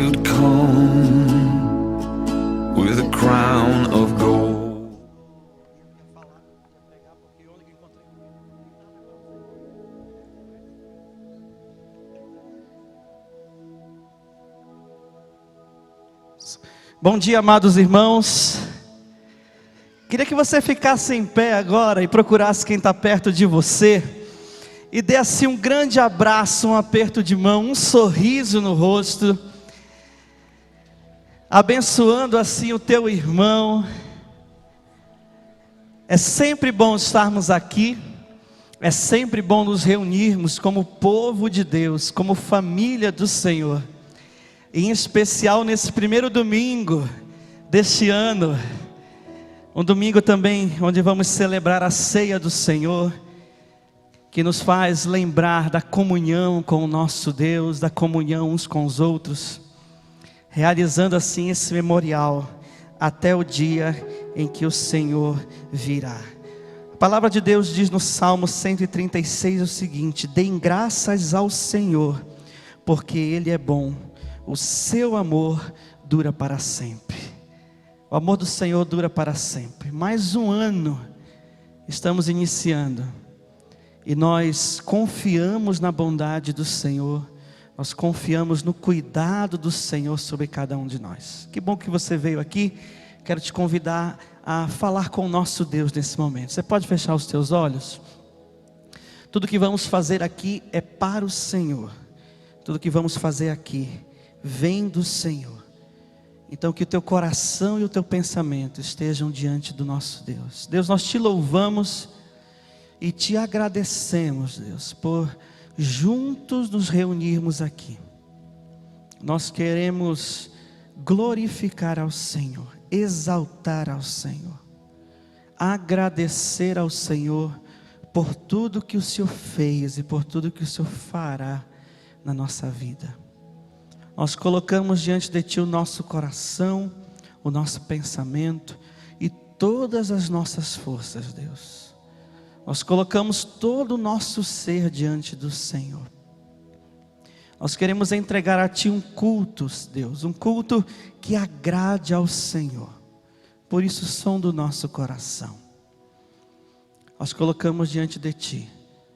you'd come with a crown of gold. Bom dia, amados irmãos. Queria que você ficasse em pé agora e procurasse quem está perto de você e desse um grande abraço, um aperto de mão, um sorriso no rosto, abençoando assim o teu irmão. É sempre bom estarmos aqui, é sempre bom nos reunirmos como povo de Deus, como família do Senhor. Em especial nesse primeiro domingo deste ano, um domingo também onde vamos celebrar a ceia do Senhor, que nos faz lembrar da comunhão com o nosso Deus, da comunhão uns com os outros, realizando assim esse memorial até o dia em que o Senhor virá. A palavra de Deus diz no Salmo 136 o seguinte: deem graças ao Senhor, porque Ele é bom. O seu amor dura para sempre. O amor do Senhor dura para sempre. Mais um ano estamos iniciando. E nós confiamos na bondade do Senhor. Nós confiamos no cuidado do Senhor sobre cada um de nós. Que bom que você veio aqui. Quero te convidar a falar com o nosso Deus nesse momento. Você pode fechar os teus olhos? Tudo que vamos fazer aqui é para o Senhor. Tudo que vamos fazer aqui vem do Senhor. Então que o teu coração e o teu pensamento estejam diante do nosso Deus. Deus, nós te louvamos e te agradecemos, Deus, por juntos nos reunirmos aqui. Nós queremos glorificar ao Senhor, exaltar ao Senhor, agradecer ao Senhor por tudo que o Senhor fez e por tudo que o Senhor fará na nossa vida. Nós colocamos diante de Ti o nosso coração, o nosso pensamento e todas as nossas forças, Deus. Nós colocamos todo o nosso ser diante do Senhor. Nós queremos entregar a Ti um culto, Deus, um culto que agrade ao Senhor. Por isso, som do nosso coração. Nós colocamos diante de Ti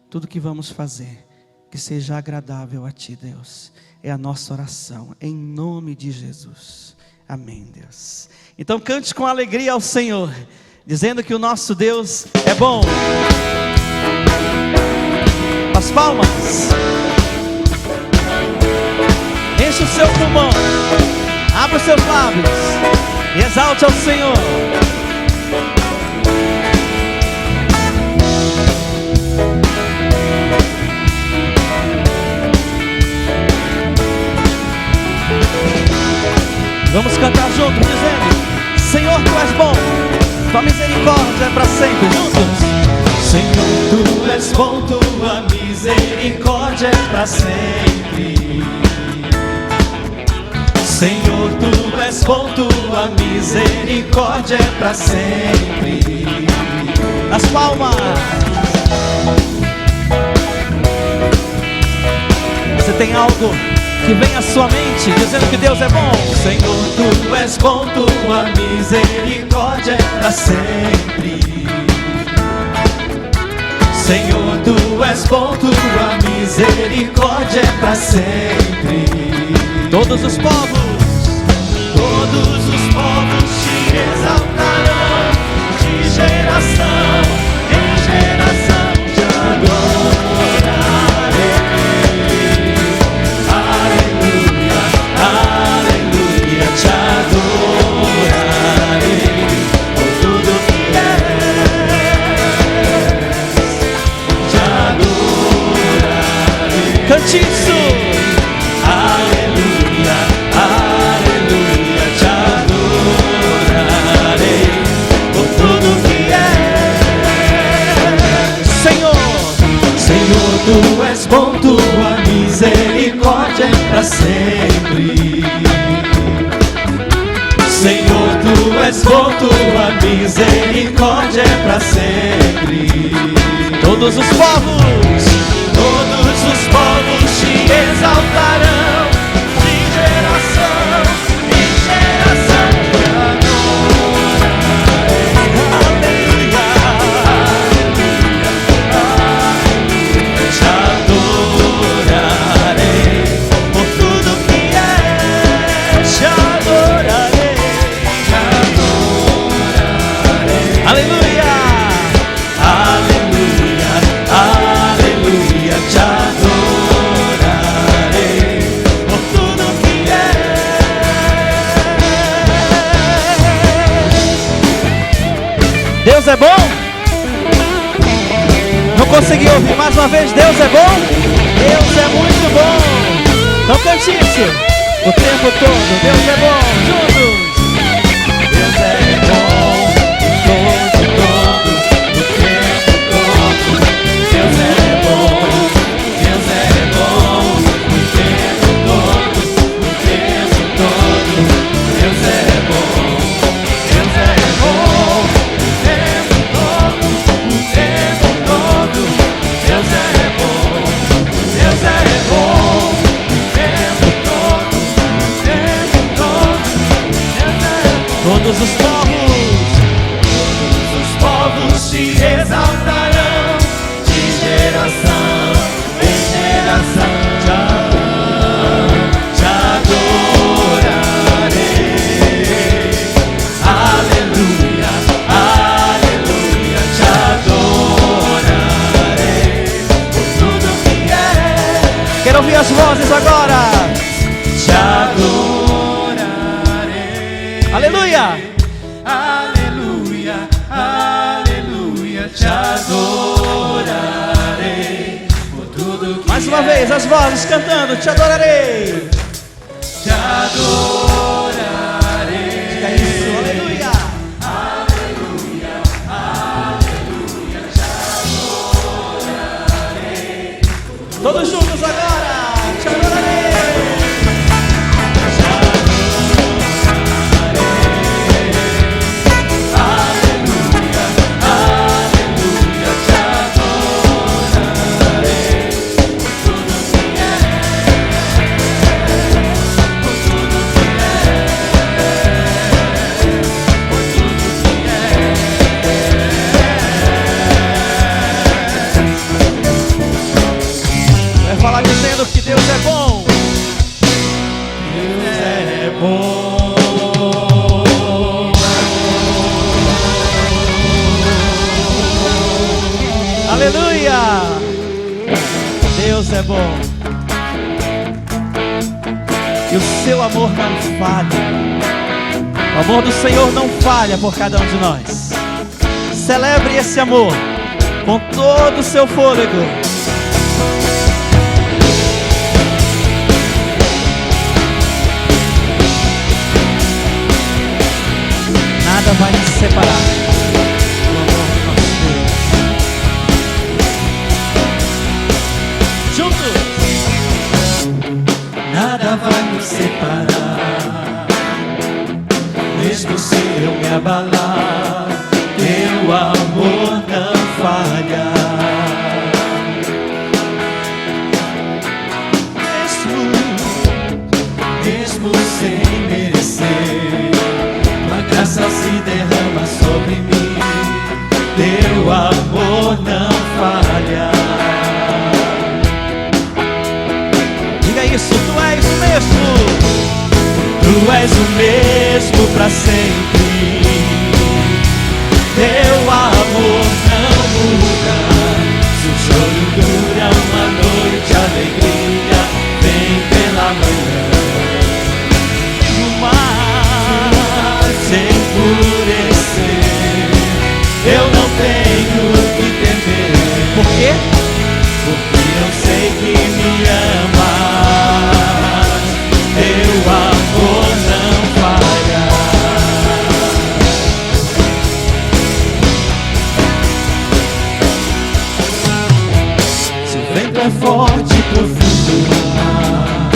tudo que vamos fazer, que seja agradável a Ti, Deus. É a nossa oração, em nome de Jesus. Amém, Deus. Então cante com alegria ao Senhor, dizendo que o nosso Deus é bom. As palmas. Enche o seu pulmão. Abra os seus lábios e exalte ao Senhor. Vamos cantar juntos dizendo: Senhor, Tu és bom, Tua misericórdia é para sempre. Juntos. Senhor, Tu és bom, Tua misericórdia é para sempre. Senhor, Tu és bom, Tua misericórdia é para sempre. As palmas. Você tem algo que vem à sua mente dizendo que Deus é bom? Senhor, Tu és bom, Tua misericórdia é para sempre. Senhor, Tu és bom, Tua misericórdia é para sempre. Todos os povos Te exaltarão, de geração em geração te adorarei. Aleluia, aleluia, te adorarei por tudo que és, te adorarei. cante isso. Aleluia, aleluia, te adorarei por tudo que és. Senhor, Senhor, Tu és bom, Tua misericórdia é para sempre. Senhor, Tu és bom, Tua misericórdia é para sempre. todos os povos Todos os povos te exaltarão, de geração é bom? Não consegui ouvir mais uma vez. Deus é bom? Deus é muito bom. Então cante isso o tempo todo. Deus é bom. Juntos. Deus é bom, todo, o tempo todo. Deus é bom, Deus é bom, o tempo todo, o tempo todo. Deus é bom, Deus é bom, o tempo todo, o tempo todo. Deus é bom, Deus é bom, o tempo todo, o tempo todo. Deus é bom. Todos os Povos te exaltarão de geração em geração. Te adorarei. Aleluia, aleluia. Te adorarei por tudo que é. Quero ouvir as vozes agora. Te adorarei. Aleluia. Aleluia, aleluia, te adorarei por tudo que Mais uma vez, as vozes cantando. Te adorarei. te adorarei. É isso, aleluia. Todos juntos agora. Te adorarei. Vai falar dizendo que Deus é bom. Deus é bom. Aleluia. Deus é bom. E o seu amor não falha. O amor do Senhor não falha por cada um de nós. Celebre esse amor com todo o seu fôlego. Nada vai nos separar do amor do nosso Deus. Juntos. Nada vai nos separar, mesmo se eu me abalar, teu amor não falha. Mesmo sem merecer, tua graça se derrama sobre mim, teu amor não falha. Diga isso, tu és o mesmo. Tu és o mesmo pra sempre. Teu amor não muda. Se o choro dura uma noite, a alegria vem pela manhã. O mar se enfurecer, eu não tenho o que temer. Por quê? Porque eu sei que me amas, teu amor não falha. Se o vento é forte e profundo no mar,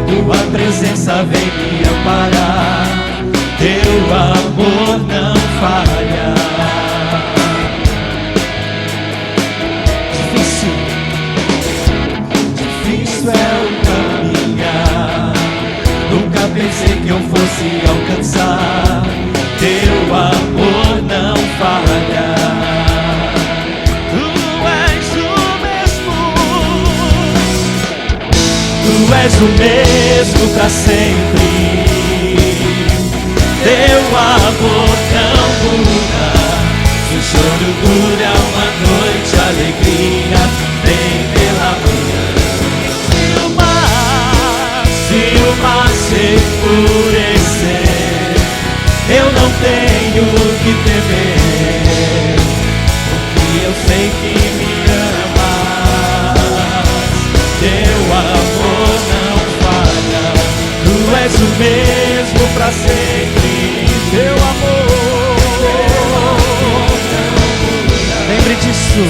tua presença vem me amparar, teu amor não falha. Difícil é o caminhar, nunca pensei que eu fosse alcançar, teu amor não falha. Tu és o mesmo, tu és o mesmo pra sempre, teu amor não muda. Se o choro dura uma noite, a alegria vem pela manhã. Se o mar se enfurecer, eu não tenho o que temer. o mesmo pra sempre. Teu amor, Lembre disso.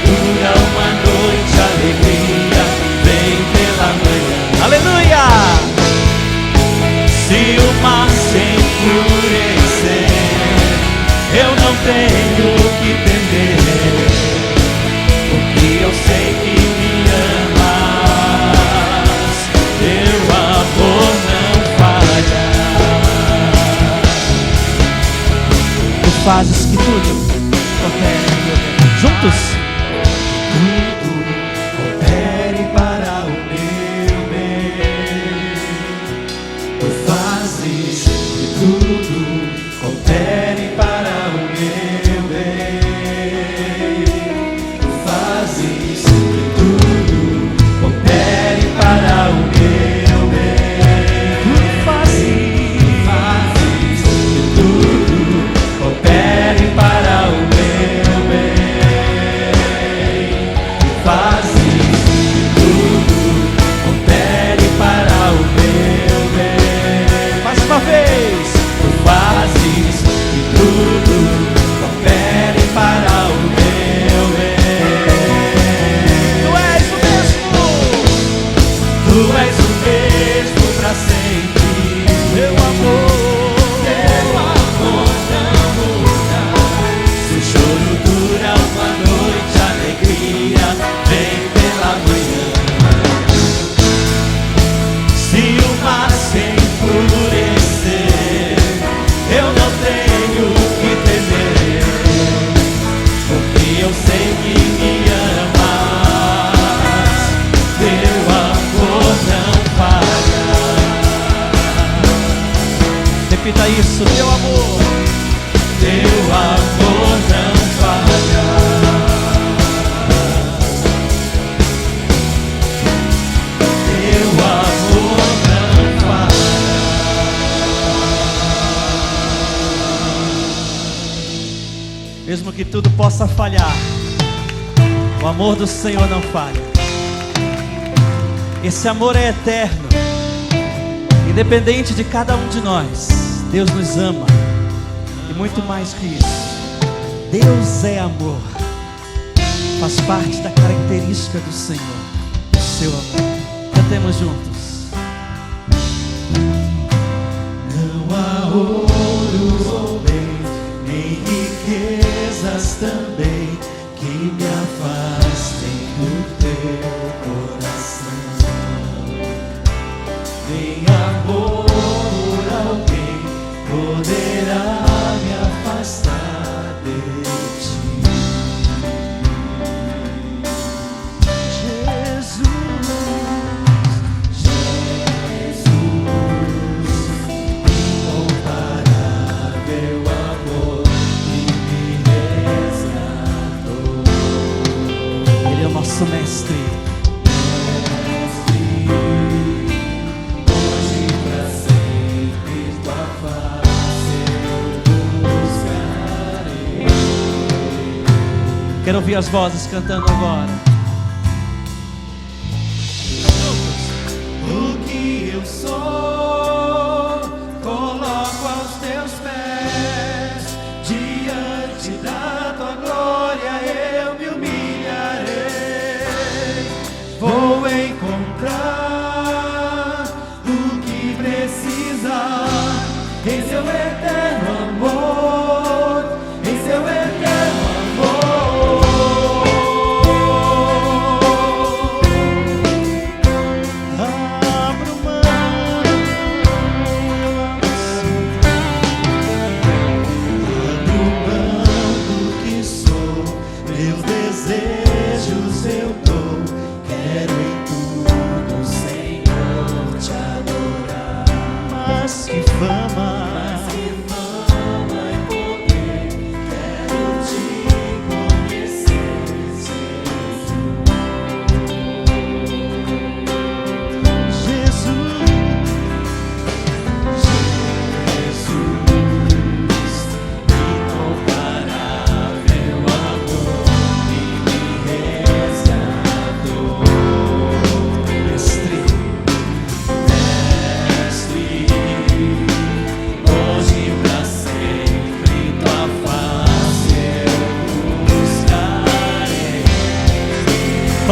dura uma noite, alegria vem pela manhã. Aleluia! Se o mar se enfurecer, eu não tenho que temer, porque eu sei que me amas. Teu amor não falha. Tu fazes que tudo coopere juntos. Tudo coopere para o meu bem. Tu fazes que tudo coopere para o meu bem. Tu fazes que tudo coopere para o meu bem. Tu fazes que tudo coopere para o meu bem. Fazes que tudo coopere para o meu bem. Mais uma vez. Tu fazes que tudo coopere para o meu bem. Tu és o mesmo. Tu és o mesmo pra sempre. Meu amor não muda. Se o choro dura uma noite, a alegria vem pela manhã. Se o mar se enfurecer, eu não tenho que temer, porque eu sei que me amas. Teu amor não falha. Repita isso. Teu amor. Teu amor não falha. Teu amor não falha. Mesmo que tudo possa falhar, o amor do Senhor não falha. Esse amor é eterno, independente de cada um de nós. Deus nos ama, e muito mais que isso, Deus é amor. Faz parte da característica do Senhor, o seu amor. Cantemos juntos. Não há ouro ou bem, nem riquezas também, que me afastem do teu coração. Nem amor por alguém poderá me afastar de ti. Incomparável amor que me resgatou. Ele é o nosso mestre. Hoje pra sempre tua face eu buscarei. Quero ouvir as vozes cantando agora. O que eu sou, coloco aos teus pés. Diante da tua glória eu me humilharei. Vou encontrar o que precisar em seu eterno amor, em seu eterno amor. Abro mão. Abro mão do que sou, meus desejos eu dou. Quero em tudo, Senhor, te adorar. Mas que fama. E poder, quero te conhecer, Jesus. Incomparável amor que me resgatou. Mestre,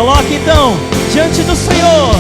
Coloque então diante do Senhor.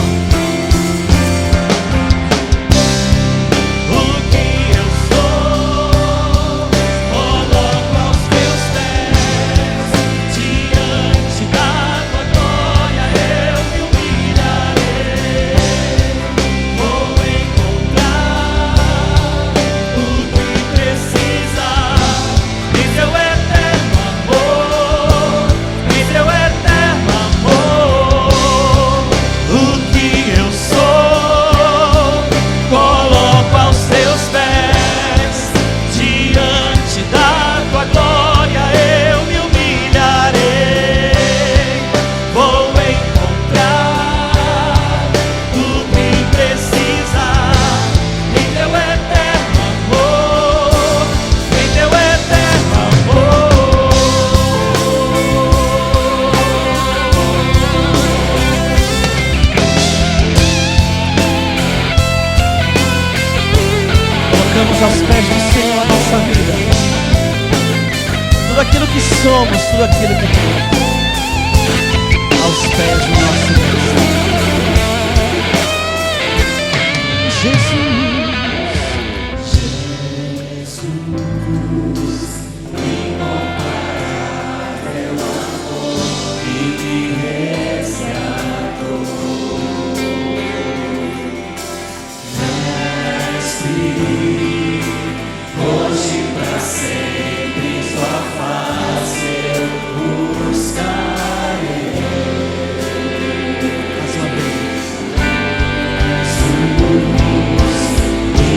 Aos pés do Senhor a nossa vida, tudo aquilo que somos, tudo aquilo que temos, aos pés do nosso Deus. Jesus, incomparável amor que me resgatou, mestre. Hoje pra sempre sua face eu buscarei. Mais uma vez. Jesus,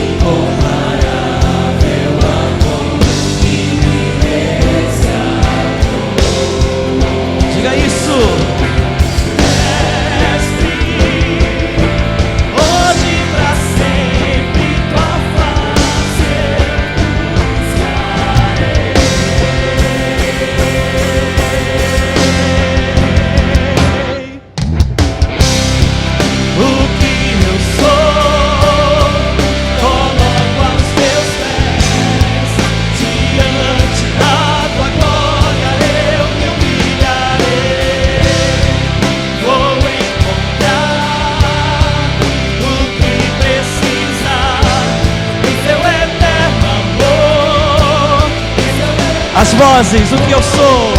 incomparável amor que me resgatou. Diga isso. As vozes, o que eu sou.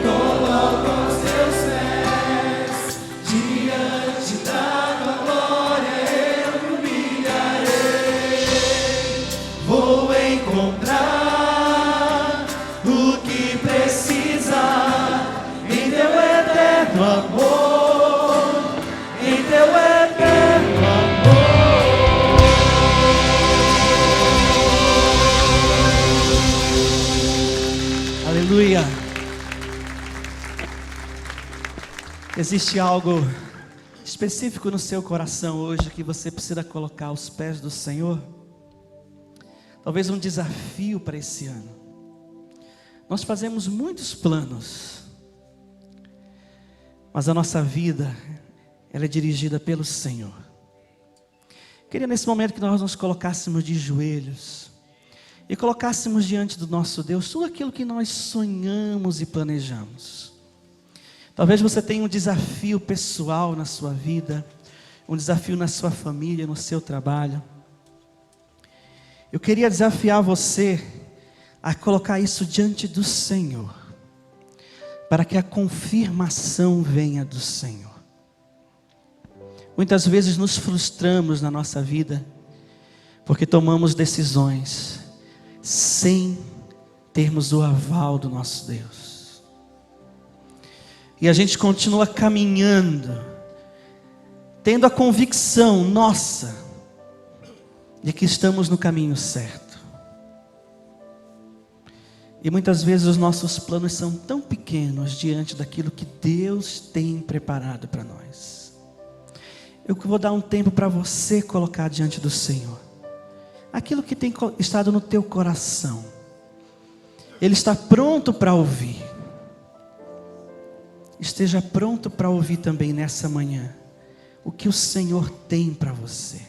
Coloco aos teus pés, diante da tua glória eu me humilharei. Vou encontrar o que precisar em teu eterno amor, em teu eterno amor. Aleluia. Existe algo específico no seu coração hoje que você precisa colocar aos pés do Senhor? Talvez um desafio para esse ano. Nós fazemos muitos planos, mas a nossa vida, ela é dirigida pelo Senhor. Queria nesse momento que nós nos colocássemos de joelhos e colocássemos diante do nosso Deus tudo aquilo que nós sonhamos e planejamos. Talvez você tenha um desafio pessoal na sua vida, um desafio na sua família, no seu trabalho. Eu queria desafiar você a colocar isso diante do Senhor, para que a confirmação venha do Senhor. Muitas vezes nos frustramos na nossa vida, porque tomamos decisões sem termos o aval do nosso Deus. E a gente continua caminhando, tendo a convicção nossa, de que estamos no caminho certo. E muitas vezes os nossos planos são tão pequenos diante daquilo que Deus tem preparado para nós. Eu vou dar um tempo para você colocar diante do Senhor aquilo que tem estado no teu coração. Ele está pronto para ouvir. Esteja pronto para ouvir também nessa manhã o que o Senhor tem para você.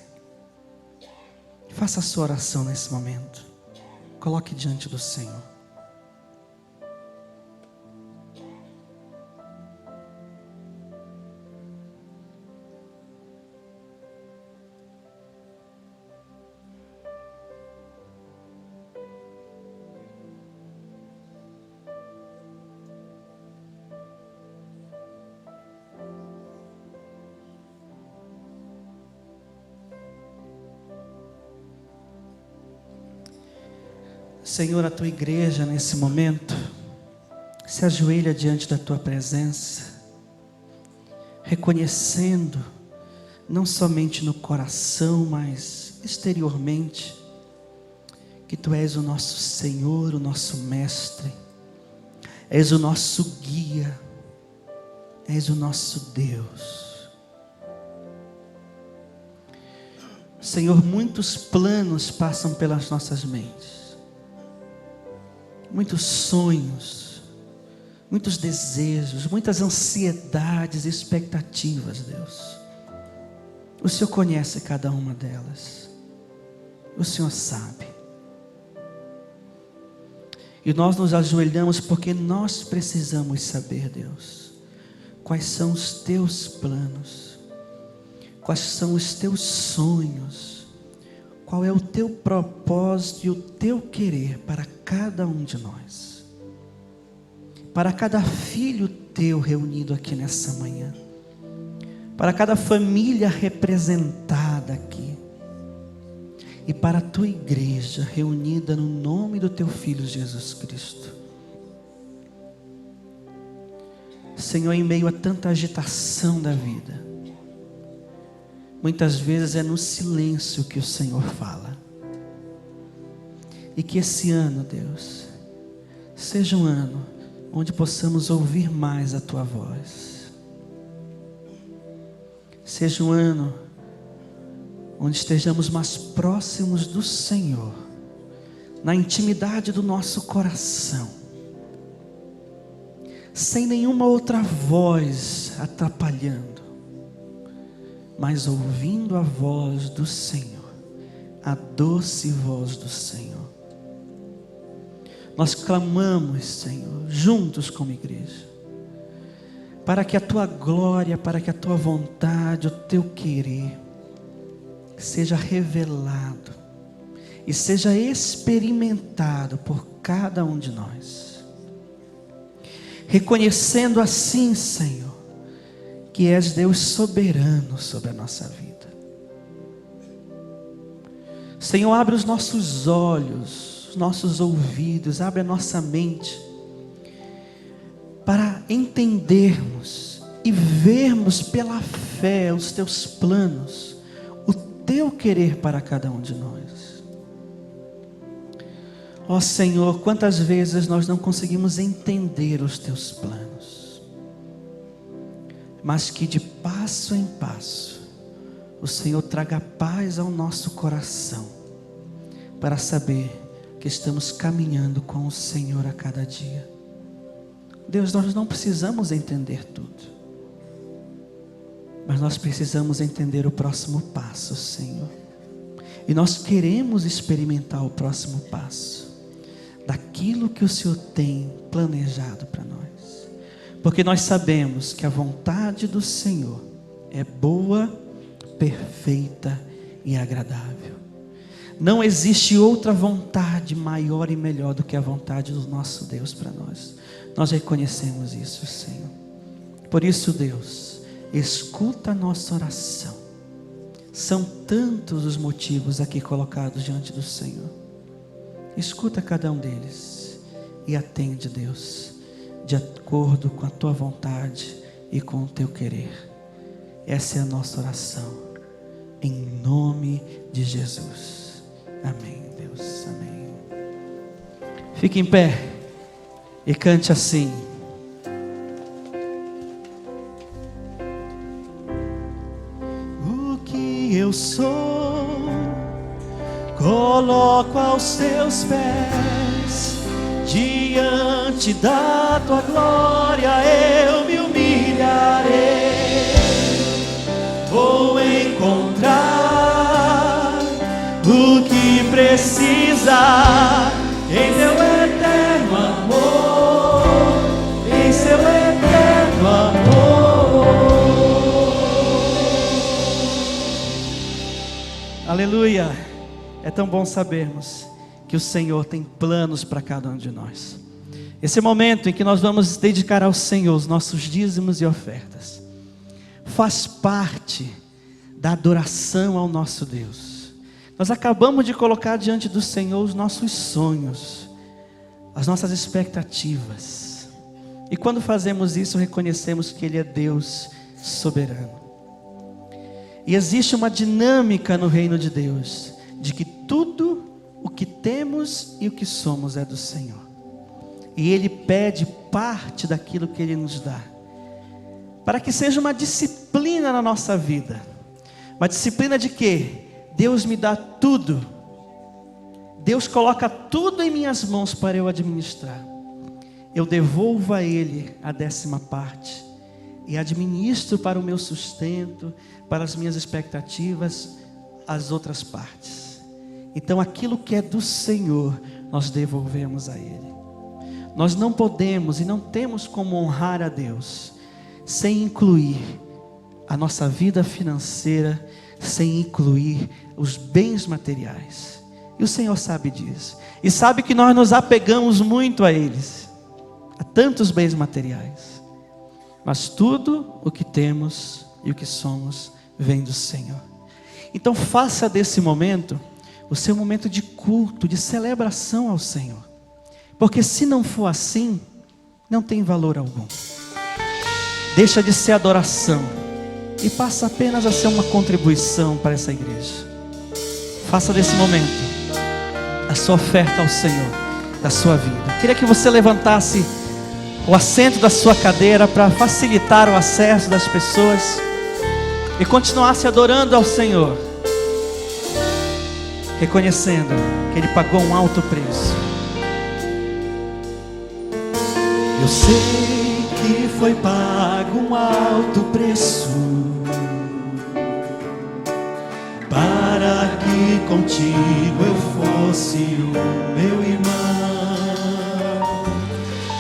Faça a sua oração nesse momento. Coloque diante do Senhor. Senhor, a tua igreja nesse momento se ajoelha diante da tua presença, reconhecendo, não somente no coração, mas exteriormente, que tu és o nosso Senhor, o nosso Mestre, és o nosso guia, és o nosso Deus. Senhor, muitos planos passam pelas nossas mentes, muitos sonhos, muitos desejos, muitas ansiedades, expectativas, Deus. O Senhor conhece cada uma delas, o Senhor sabe. E nós nos ajoelhamos porque nós precisamos saber, Deus, quais são os teus planos, quais são os teus sonhos, qual é o teu propósito e o teu querer para cada um de nós, para cada filho teu reunido aqui nessa manhã, para cada família representada aqui, e para a tua igreja reunida no nome do teu Filho Jesus Cristo. Senhor, em meio a tanta agitação da vida, muitas vezes é no silêncio que o Senhor fala. E que esse ano, Deus, seja um ano onde possamos ouvir mais a tua voz. Seja um ano onde estejamos mais próximos do Senhor, na intimidade do nosso coração, sem nenhuma outra voz atrapalhando, mas ouvindo a voz do Senhor, a doce voz do Senhor. Nós clamamos, Senhor, juntos como igreja, para que a tua glória, para que a tua vontade, o teu querer seja revelado e seja experimentado por cada um de nós, reconhecendo assim, Senhor, que és Deus soberano sobre a nossa vida. Senhor, abre os nossos olhos, os nossos ouvidos, abre a nossa mente para entendermos e vermos pela fé os teus planos, teu querer para cada um de nós. Ó Senhor, quantas vezes nós não conseguimos entender os teus planos, mas que de passo em passo o Senhor traga paz ao nosso coração, para saber que estamos caminhando com o Senhor a cada dia. Deus, nós não precisamos entender tudo, mas nós precisamos entender o próximo passo, Senhor. E nós queremos experimentar o próximo passo, daquilo que o Senhor tem planejado para nós. Porque nós sabemos que a vontade do Senhor é boa, perfeita e agradável. Não existe outra vontade maior e melhor do que a vontade do nosso Deus para nós. Nós reconhecemos isso, Senhor. Por isso, Deus, escuta a nossa oração. São tantos os motivos aqui colocados diante do Senhor. Escuta cada um deles e atende, Deus, de acordo com a tua vontade e com o teu querer. Essa é a nossa oração, em nome de Jesus. Amém, Deus, amém. Fique em pé e cante assim. Eu sou, coloco aos teus pés, diante da tua glória eu me humilharei. Vou encontrar o que precisa em teu eterno amor, em seu eterno amor. Aleluia! É tão bom sabermos que o Senhor tem planos para cada um de nós. Esse momento em que nós vamos dedicar ao Senhor os nossos dízimos e ofertas faz parte da adoração ao nosso Deus. Nós acabamos de colocar diante do Senhor os nossos sonhos, as nossas expectativas. E quando fazemos isso, reconhecemos que Ele é Deus soberano. E existe uma dinâmica no reino de Deus, de que tudo o que temos e o que somos é do Senhor. E Ele pede parte daquilo que Ele nos dá, para que seja uma disciplina na nossa vida. Uma disciplina de quê? Deus me dá tudo. Deus coloca tudo em minhas mãos para eu administrar. Eu devolvo a Ele a 10ª parte e administro para o meu sustento, para as minhas expectativas, as outras partes. Então aquilo que é do Senhor, nós devolvemos a Ele. Nós não podemos e não temos como honrar a Deus sem incluir a nossa vida financeira, sem incluir os bens materiais. E o Senhor sabe disso. E sabe que nós nos apegamos muito a eles, a tantos bens materiais. Mas tudo o que temos e o que somos vem do Senhor. Então faça desse momento o seu momento de culto, de celebração ao Senhor. Porque se não for assim, não tem valor algum. Deixa de ser adoração e passa apenas a ser uma contribuição para essa igreja. Faça desse momento a sua oferta ao Senhor, da sua vida. Queria que você levantasse o assento da sua cadeira para facilitar o acesso das pessoas e continuasse adorando ao Senhor, reconhecendo que Ele pagou um alto preço. Eu sei que foi pago um alto preço para que contigo eu fosse o meu irmão.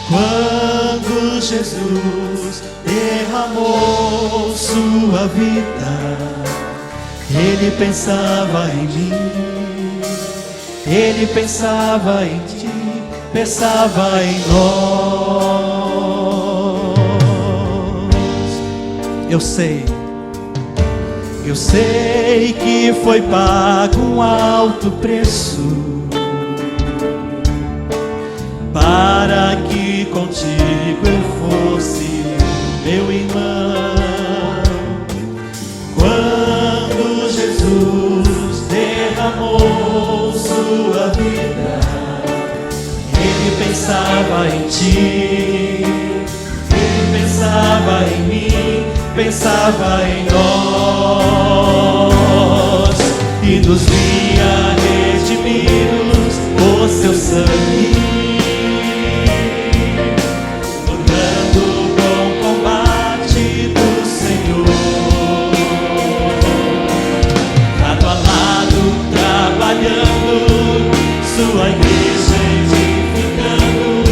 Quando Jesus derramou sua vida, Ele pensava em mim, Ele pensava em ti, pensava em nós. Eu sei que foi pago um alto preço para que contigo eu fosse meu irmão. Quando Jesus derramou sua vida, Ele pensava em ti, Ele pensava em mim, pensava em nós, e nos via redimidos por seu sangue, lutando o bom combate do Senhor, lado a lado trabalhando, sua igreja edificando,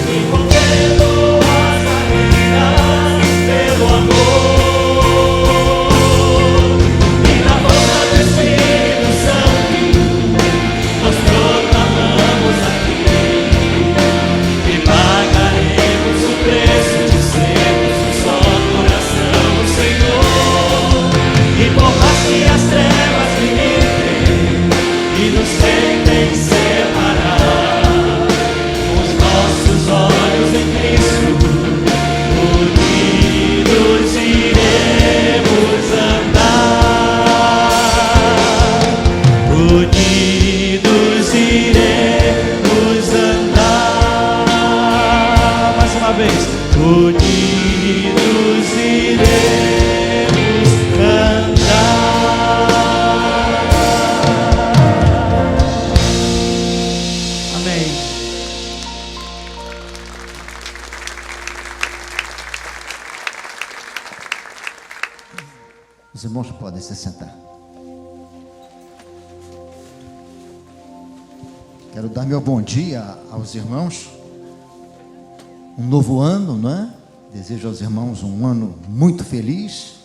envolvendo as barreiras pelo amor. E na boca do Espírito Santo nós proclamamos aqui e pagaremos o preço de sermos um só coração do Senhor. E por mais que as trevas limitem e nos tentem separar, com os nossos olhos em Cristo, unidos iremos andar, unidos iremos andar. Mais uma vez, unidos iremos andar. Amém. Os irmãos podem se sentar. Quero dar meu bom dia aos irmãos. Um novo ano, não é? Desejo aos irmãos um ano muito feliz,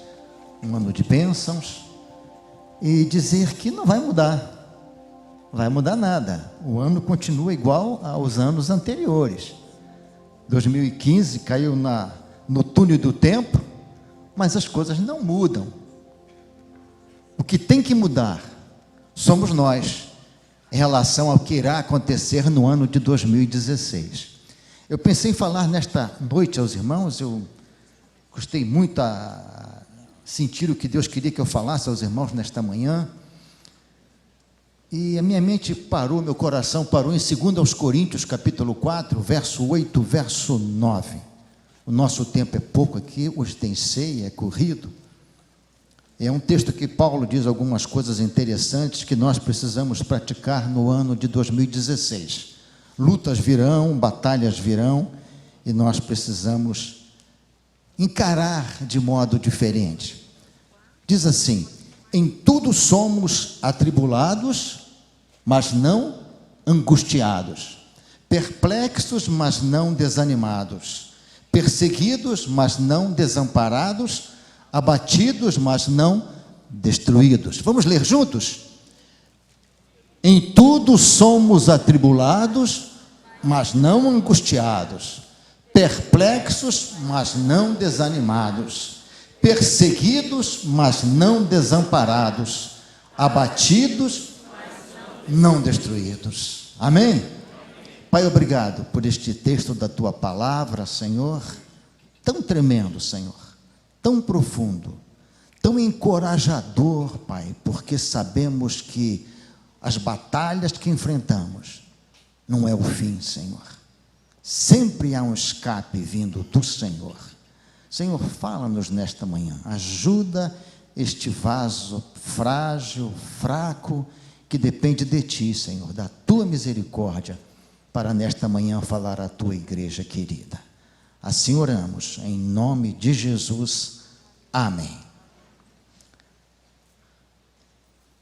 um ano de bênçãos, e dizer que não vai mudar, não vai mudar nada. O ano continua igual aos anos anteriores. 2015 caiu no túnel do tempo, mas as coisas não mudam. O que tem que mudar, somos nós, em relação ao que irá acontecer no ano de 2016. Eu pensei em falar nesta noite aos irmãos, eu gostei muito a sentir o que Deus queria que eu falasse aos irmãos nesta manhã, e a minha mente parou, meu coração parou em 2 Coríntios, capítulo 4, verso 8, verso 9. O nosso tempo é pouco aqui, hoje tem ceia, é corrido. É um texto que Paulo diz algumas coisas interessantes que nós precisamos praticar no ano de 2016. Lutas virão, batalhas virão, e nós precisamos encarar de modo diferente. Diz assim: em tudo somos atribulados, mas não angustiados, perplexos, mas não desanimados, perseguidos, mas não desamparados, abatidos, mas não destruídos. Vamos ler juntos? Em tudo somos atribulados, mas não angustiados, perplexos, mas não desanimados, perseguidos, mas não desamparados, abatidos, não destruídos. Amém? Pai, obrigado por este texto da Tua palavra, Senhor, tão tremendo, Senhor, tão profundo, tão encorajador, Pai, porque sabemos que as batalhas que enfrentamos não é o fim, Senhor. Sempre há um escape vindo do Senhor. Senhor, fala-nos nesta manhã, ajuda este vaso frágil, fraco, que depende de Ti, Senhor, da Tua misericórdia, para nesta manhã falar à Tua igreja querida. Assim oramos, em nome de Jesus, amém.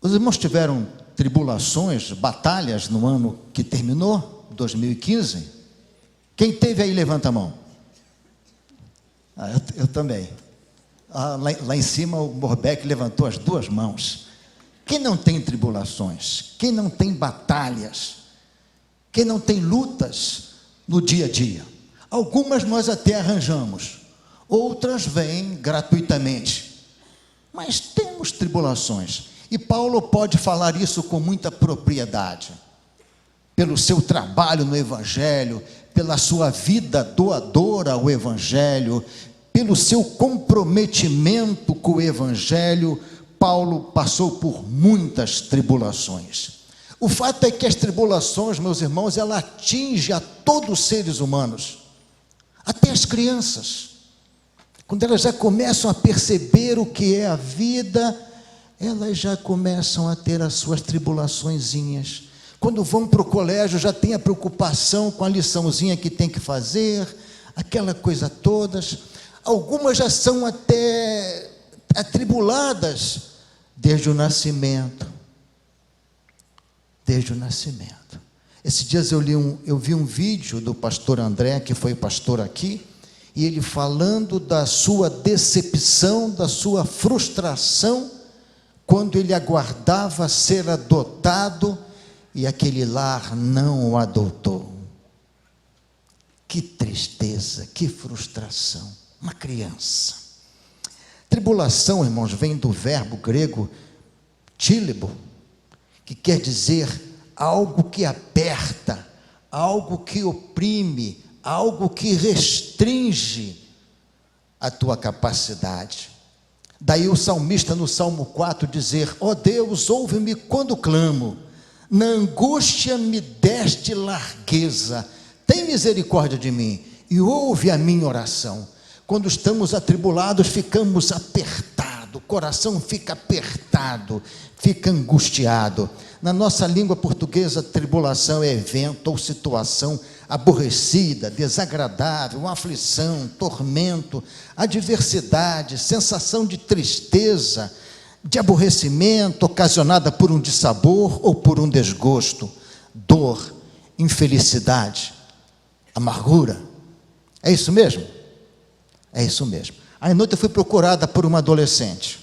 Os irmãos tiveram tribulações, batalhas no ano que terminou, 2015? Quem teve aí, levanta a mão. Eu também. Lá em cima o Morbeck levantou as duas mãos. Quem não tem tribulações? Quem não tem batalhas? Quem não tem lutas no dia a dia? Algumas nós até arranjamos, outras vêm gratuitamente, mas temos tribulações, e Paulo pode falar isso com muita propriedade, pelo seu trabalho no Evangelho, pela sua vida doadora ao Evangelho, pelo seu comprometimento com o Evangelho. Paulo passou por muitas tribulações. O fato é que as tribulações, meus irmãos, ela atinge a todos os seres humanos, até as crianças. Quando elas já começam a perceber o que é a vida, elas já começam a ter as suas tribulaçõezinhas. Quando vão para o colégio, já tem a preocupação com a liçãozinha que tem que fazer, aquela coisa todas. Algumas já são até atribuladas desde o nascimento. Desde o nascimento. Esses dias eu vi um vídeo do pastor André, que foi pastor aqui, e ele falando da sua decepção, da sua frustração, quando ele aguardava ser adotado, e aquele lar não o adotou. Que tristeza, que frustração. Uma criança. Tribulação, irmãos, vem do verbo grego tílibo, que quer dizer algo que aperta, algo que oprime, algo que restringe a tua capacidade. Daí o salmista no Salmo 4 dizer: ó Deus, ouve-me quando clamo, na angústia me deste largueza, tem misericórdia de mim e ouve a minha oração. Quando estamos atribulados, ficamos apertados, o coração fica apertado, fica angustiado. Na nossa língua portuguesa, tribulação é evento ou situação aborrecida, desagradável, uma aflição, tormento, adversidade, sensação de tristeza, de aborrecimento ocasionada por um dissabor ou por um desgosto, dor, infelicidade, amargura. É isso mesmo? É isso mesmo. À noite eu fui procurada por uma adolescente,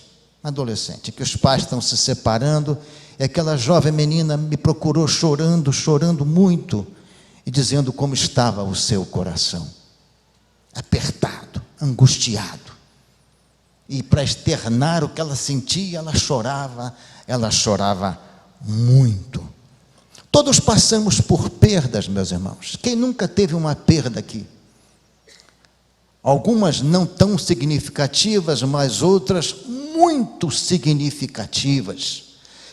que os pais estão se separando, e aquela jovem menina me procurou chorando muito, e dizendo como estava o seu coração, apertado, angustiado, e para externar o que ela sentia, ela chorava muito. Todos passamos por perdas, meus irmãos. Quem nunca teve uma perda aqui? Algumas não tão significativas, mas outras muito significativas.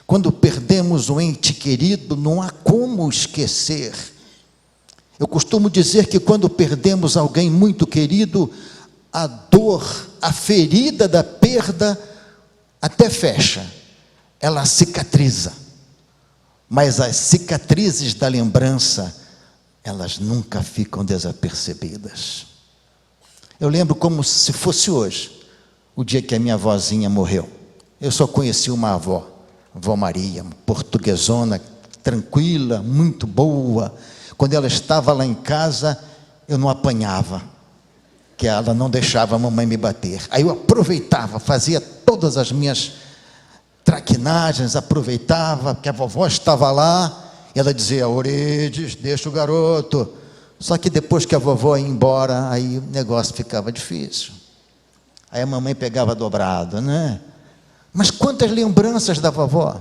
Quando perdemos um ente querido, não há como esquecer. Eu costumo dizer que quando perdemos alguém muito querido, a dor, a ferida da perda até fecha, ela cicatriza. Mas as cicatrizes da lembrança, elas nunca ficam desapercebidas. Eu lembro como se fosse hoje, o dia que a minha avózinha morreu. Eu só conheci uma avó, Vó Maria, portuguesona, tranquila, muito boa. Quando ela estava lá em casa, eu não apanhava, que ela não deixava a mamãe me bater. Aí eu aproveitava, fazia todas as minhas traquinagens, aproveitava que a vovó estava lá, e ela dizia: Oredes, deixa o garoto. Só que depois que a vovó ia embora, aí o negócio ficava difícil. Aí a mamãe pegava dobrado, né? Mas quantas lembranças da vovó.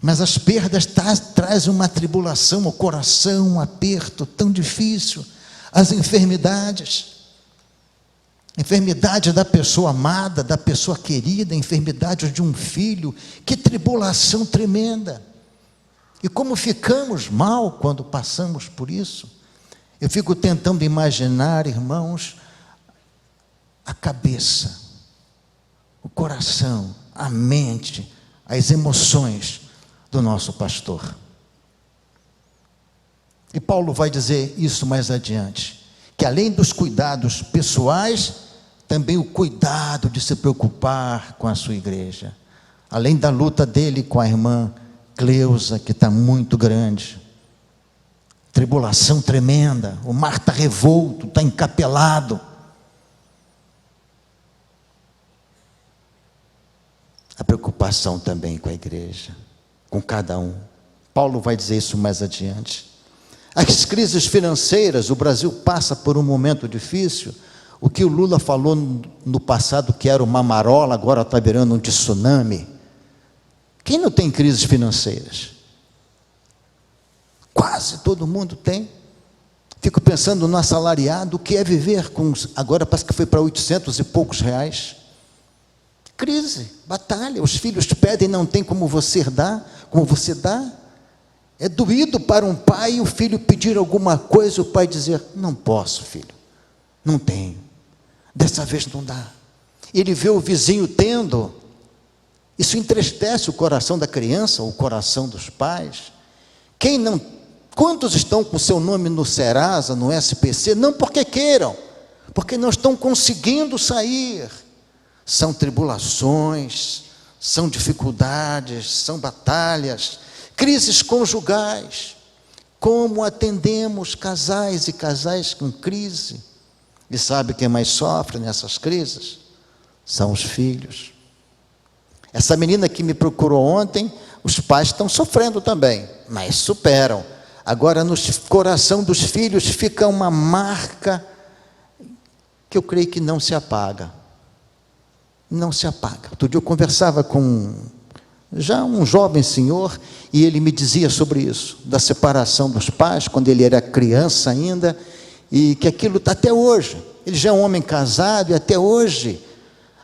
Mas as perdas trazem uma tribulação ao coração, um aperto tão difícil. As enfermidades. Enfermidade da pessoa amada, da pessoa querida, enfermidade de um filho. Que tribulação tremenda. E como ficamos mal quando passamos por isso. Eu fico tentando imaginar, irmãos, a cabeça, o coração, a mente, as emoções do nosso pastor. E Paulo vai dizer isso mais adiante, que além dos cuidados pessoais, também o cuidado de se preocupar com a sua igreja. Além da luta dele com a irmã Cleusa, que está muito grande. Tribulação tremenda, o mar está revolto, está encapelado. A preocupação também com a igreja, com cada um. Paulo vai dizer isso mais adiante. As crises financeiras, o Brasil passa por um momento difícil. O que o Lula falou no passado que era uma marola, agora está virando um tsunami. Quem não tem crises financeiras? Quase todo mundo tem. Fico pensando no assalariado, o que é viver com, agora parece que foi para 800 e poucos reais. Crise, batalha, os filhos pedem, não tem como você dar, como você dá. É doído para um pai o filho pedir alguma coisa, o pai dizer: não posso, filho, não tenho, dessa vez não dá. Ele vê o vizinho tendo, isso entristece o coração da criança, o coração dos pais. Quem não, quantos estão com seu nome no Serasa, no SPC? Não porque queiram, porque não estão conseguindo sair. São tribulações, são dificuldades, são batalhas, crises conjugais. Como atendemos casais e casais com crise? E sabe quem mais sofre nessas crises? São os filhos. Essa menina que me procurou ontem, os pais estão sofrendo também, mas superam. Agora no coração dos filhos fica uma marca que eu creio que não se apaga. Não se apaga. Outro dia eu conversava com já um jovem senhor, e ele me dizia sobre isso, da separação dos pais, quando ele era criança ainda, e que aquilo está até hoje. Ele já é um homem casado, e até hoje,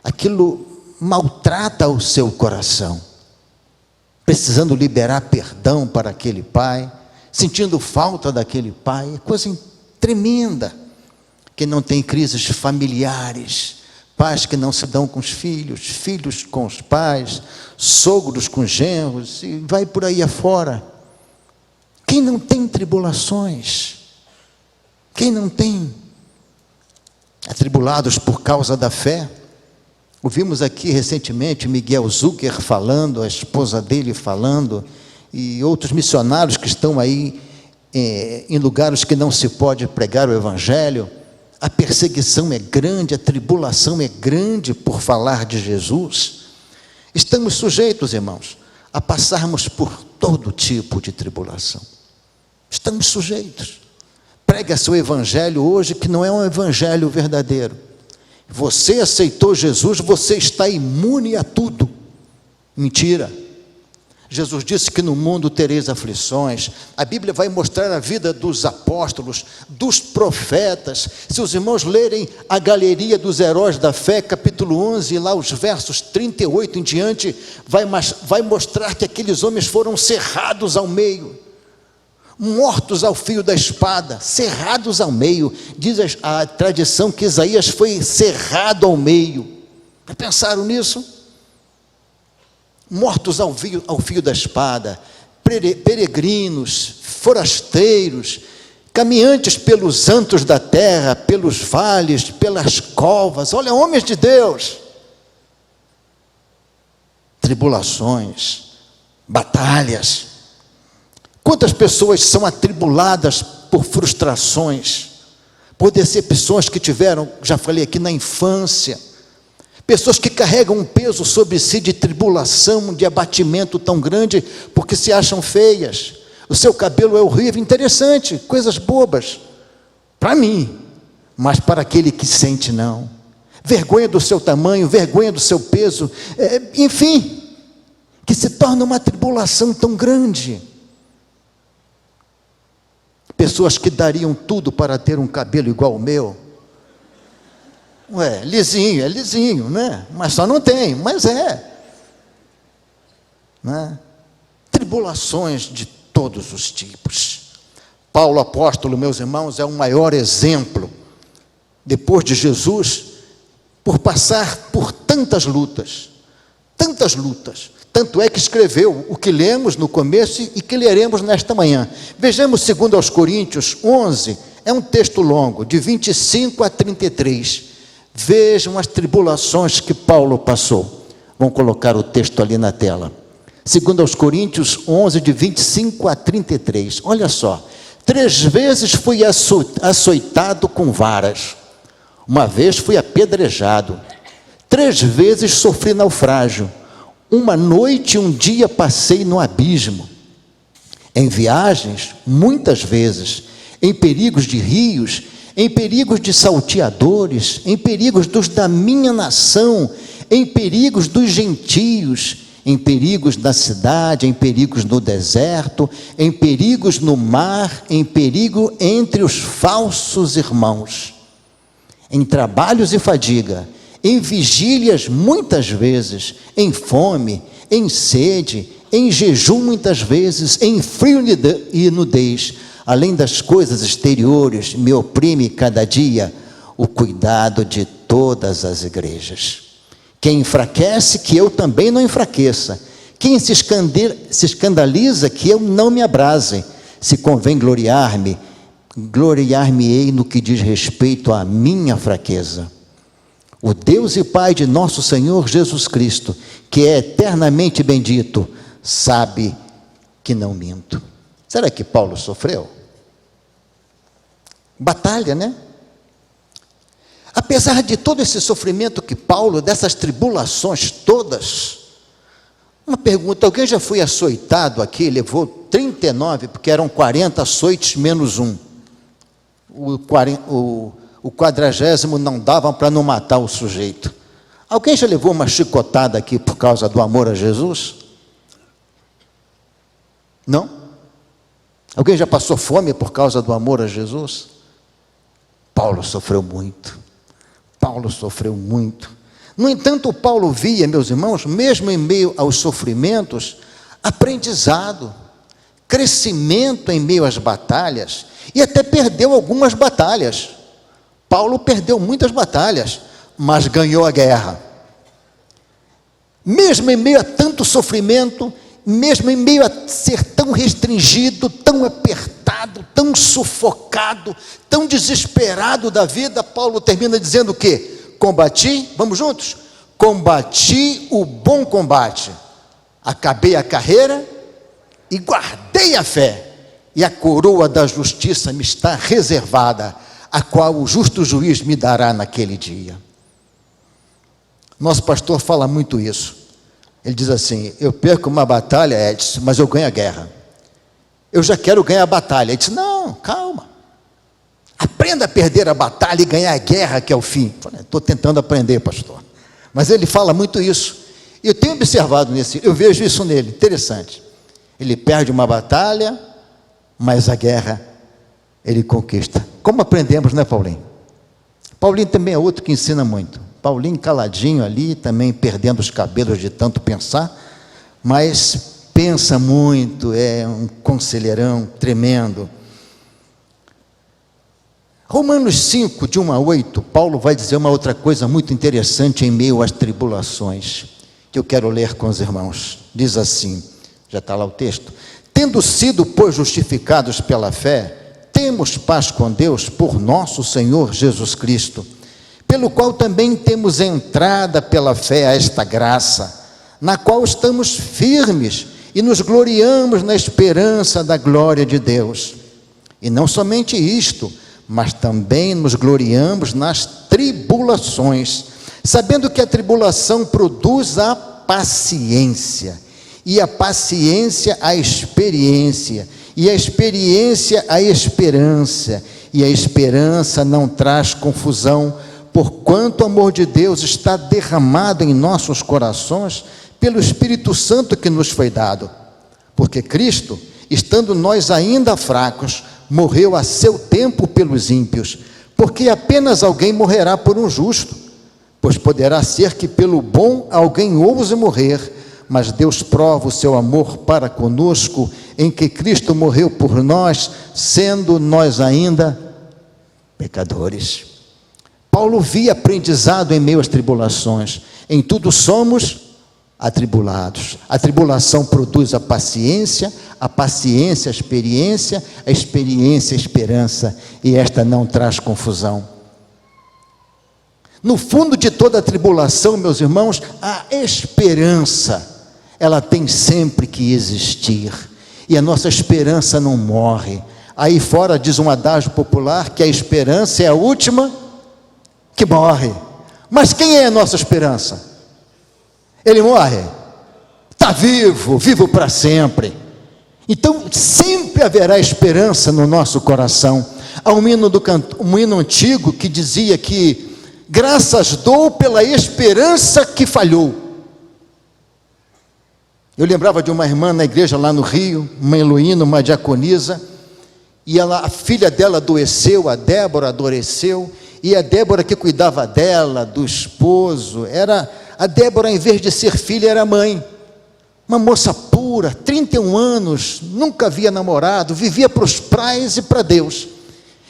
aquilo maltrata o seu coração, precisando liberar perdão para aquele pai, sentindo falta daquele pai, é coisa tremenda. Que não tem crises familiares, pais que não se dão com os filhos, filhos com os pais, sogros com genros, e vai por aí afora. Quem não tem tribulações? Quem não tem? Atribulados por causa da fé. Ouvimos aqui recentemente Miguel Zucker falando, a esposa dele falando, e outros missionários que estão aí em lugares que não se pode pregar o Evangelho. A perseguição é grande, a tribulação é grande por falar de Jesus. Estamos sujeitos, irmãos, a passarmos por todo tipo de tribulação. Estamos sujeitos. Prega-se o Evangelho hoje que não é um Evangelho verdadeiro. Você aceitou Jesus, você está imune a tudo. Mentira. Jesus disse que no mundo tereis aflições. A Bíblia vai mostrar a vida dos apóstolos, dos profetas. Se os irmãos lerem a galeria dos heróis da fé, capítulo 11, lá os versos 38 em diante, vai mostrar que aqueles homens foram cerrados ao meio, mortos ao fio da espada, cerrados ao meio. Diz a tradição que Isaías foi cerrado ao meio. Já pensaram nisso? Mortos ao fio da espada, peregrinos, forasteiros, caminhantes pelos antros da terra, pelos vales, pelas covas. Olha, homens de Deus. Tribulações, batalhas. Quantas pessoas são atribuladas por frustrações, por decepções que tiveram, já falei aqui, na infância. Pessoas que carregam um peso sobre si de tribulação, de abatimento tão grande, porque se acham feias. O seu cabelo é horrível, interessante, coisas bobas, para mim, mas para aquele que sente não. Vergonha do seu tamanho, vergonha do seu peso, enfim, que se torna uma tribulação tão grande. Pessoas que dariam tudo para ter um cabelo igual ao meu. Ué, lisinho, é lisinho, né? Mas só não tem, mas né? Tribulações de todos os tipos. Paulo apóstolo, meus irmãos, é o maior exemplo, depois de Jesus, por passar por tantas lutas, tanto é que escreveu o que lemos no começo e que leremos nesta manhã. Vejamos 2 Coríntios 11, é um texto longo, de 25 a 33, vejam as tribulações que Paulo passou. Vamos colocar o texto ali na tela. 2 Coríntios 11, de 25 a 33. Olha só. 3 vezes fui açoitado com varas. Uma vez fui apedrejado. 3 vezes sofri naufrágio. Uma noite e um dia passei no abismo. Em viagens, muitas vezes, em perigos de rios, em perigos de salteadores, em perigos dos da minha nação, em perigos dos gentios, em perigos na cidade, em perigos no deserto, em perigos no mar, em perigo entre os falsos irmãos, em trabalhos e fadiga, em vigílias muitas vezes, em fome, em sede, em jejum muitas vezes, em frio e nudez. Além das coisas exteriores, me oprime cada dia o cuidado de todas as igrejas. Quem enfraquece, que eu também não enfraqueça. Quem se escandaliza, que eu não me abrase. Se convém gloriar-me, gloriar-me-ei no que diz respeito à minha fraqueza. O Deus e Pai de nosso Senhor Jesus Cristo, que é eternamente bendito, sabe que não minto. Será que Paulo sofreu? Batalha, né? Apesar de todo esse sofrimento que Paulo, dessas tribulações todas, uma pergunta: alguém já foi açoitado aqui? Levou 39, porque eram 40 açoites menos um. O 40º não dava para não matar o sujeito. Alguém já levou uma chicotada aqui por causa do amor a Jesus? Não? Alguém já passou fome por causa do amor a Jesus? Paulo sofreu muito. Paulo sofreu muito. No entanto, Paulo via, meus irmãos, mesmo em meio aos sofrimentos, aprendizado, crescimento em meio às batalhas, e até perdeu algumas batalhas. Paulo perdeu muitas batalhas, mas ganhou a guerra. Mesmo em meio a tanto sofrimento, mesmo em meio a ser tão restringido, tão apertado, tão sufocado, tão desesperado da vida, Paulo termina dizendo o quê? Combati, vamos juntos? Combati o bom combate, acabei a carreira e guardei a fé, e a coroa da justiça me está reservada, a qual o justo juiz me dará naquele dia. Nosso pastor fala muito isso. Ele diz assim: eu perco uma batalha, Edson, mas eu ganho a guerra. Eu já quero ganhar a batalha. Ele disse: não, calma. Aprenda a perder a batalha e ganhar a guerra, que é o fim. Estou tentando aprender, pastor. Mas ele fala muito isso. Eu tenho observado eu vejo isso nele, interessante. Ele perde uma batalha, mas a guerra ele conquista. Como aprendemos, né, Paulinho? Paulinho também é outro que ensina muito. Paulinho caladinho ali, também perdendo os cabelos de tanto pensar, mas pensa muito, é um conselheirão tremendo. Romanos 5, de 1 a 8, Paulo vai dizer uma outra coisa muito interessante em meio às tribulações, que eu quero ler com os irmãos. Diz assim, já está lá o texto: tendo sido, pois, justificados pela fé, temos paz com Deus por nosso Senhor Jesus Cristo, pelo qual também temos entrada pela fé a esta graça, na qual estamos firmes e nos gloriamos na esperança da glória de Deus. E não somente isto, mas também nos gloriamos nas tribulações, sabendo que a tribulação produz a paciência, e a paciência a experiência, e a experiência a esperança, e a esperança não traz confusão, porquanto o amor de Deus está derramado em nossos corações pelo Espírito Santo que nos foi dado. Porque Cristo, estando nós ainda fracos, morreu a seu tempo pelos ímpios, porque apenas alguém morrerá por um justo, pois poderá ser que pelo bom alguém ouse morrer, mas Deus prova o seu amor para conosco, em que Cristo morreu por nós, sendo nós ainda pecadores. Paulo via aprendizado em meio às tribulações. Em tudo somos atribulados. A tribulação produz a paciência a experiência a esperança, e esta não traz confusão. No fundo de toda a tribulação, meus irmãos, a esperança, ela tem sempre que existir, e a nossa esperança não morre. Aí fora diz um adágio popular que a esperança é a última que morre. Mas quem é a nossa esperança? Ele morre? Está vivo, vivo para sempre. Então sempre haverá esperança no nosso coração. Há um hino antigo que dizia que graças dou pela esperança que falhou. Eu lembrava de uma irmã na igreja lá no Rio, uma Heloína, uma diaconisa, e a filha dela adoeceu, a Débora adoeceu, e a Débora que cuidava dela, do esposo, a Débora, em vez de ser filha, era mãe. Uma moça pura, 31 anos, nunca havia namorado, vivia para os prais e para Deus.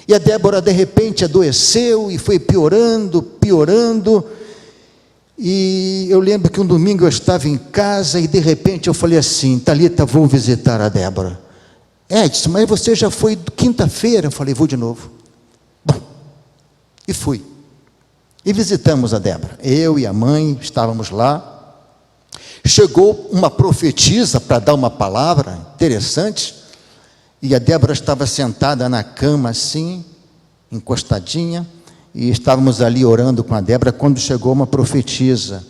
E a Débora, de repente, adoeceu e foi piorando, e eu lembro que um domingo eu estava em casa e de repente eu falei assim: Thalita, vou visitar a Débora. Disse, mas você já foi quinta-feira? Eu falei, vou de novo. Bom, e fui. E visitamos a Débora. Eu e a mãe estávamos lá. Chegou uma profetisa para dar uma palavra interessante, e a Débora estava sentada na cama assim, encostadinha, e estávamos ali orando com a Débora, quando chegou uma profetisa,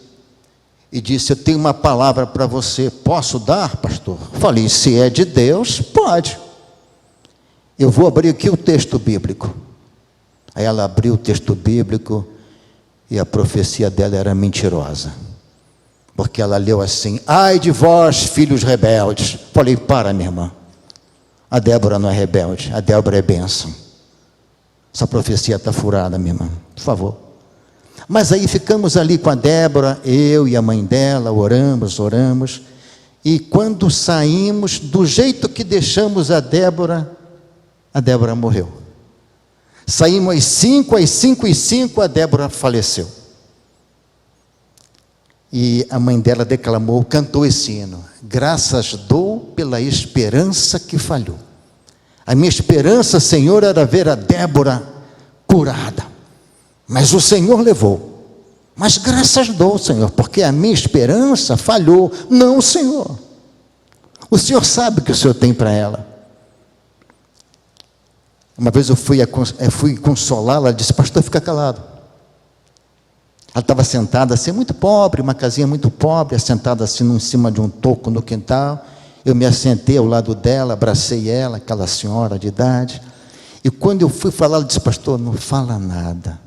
e disse: eu tenho uma palavra para você, posso dar, pastor? Falei, se é de Deus, pode. Eu vou abrir aqui o texto bíblico. Aí ela abriu o texto bíblico, e a profecia dela era mentirosa, porque ela leu assim: ai de vós, filhos rebeldes. Falei, para, minha irmã, a Débora não é rebelde, a Débora é bênção. Essa profecia está furada, minha irmã, por favor. Mas aí ficamos ali com a Débora, eu e a mãe dela, oramos, e quando saímos, do jeito que deixamos a Débora morreu. Saímos às 5:05, a Débora faleceu. E a mãe dela declamou, cantou esse hino: graças dou pela esperança que falhou. A minha esperança, Senhor, era ver a Débora curada, mas o Senhor levou. Mas graças dou, Senhor, porque a minha esperança falhou. Não, Senhor, o Senhor sabe o que o Senhor tem para ela. Uma vez eu fui consolá-la, ela disse: pastor, fica calado. Ela estava sentada assim, muito pobre, uma casinha muito pobre, sentada assim em cima de um toco no quintal. Eu me assentei ao lado dela, abracei ela, aquela senhora de idade. E quando eu fui falar, ela disse: pastor, não fala nada.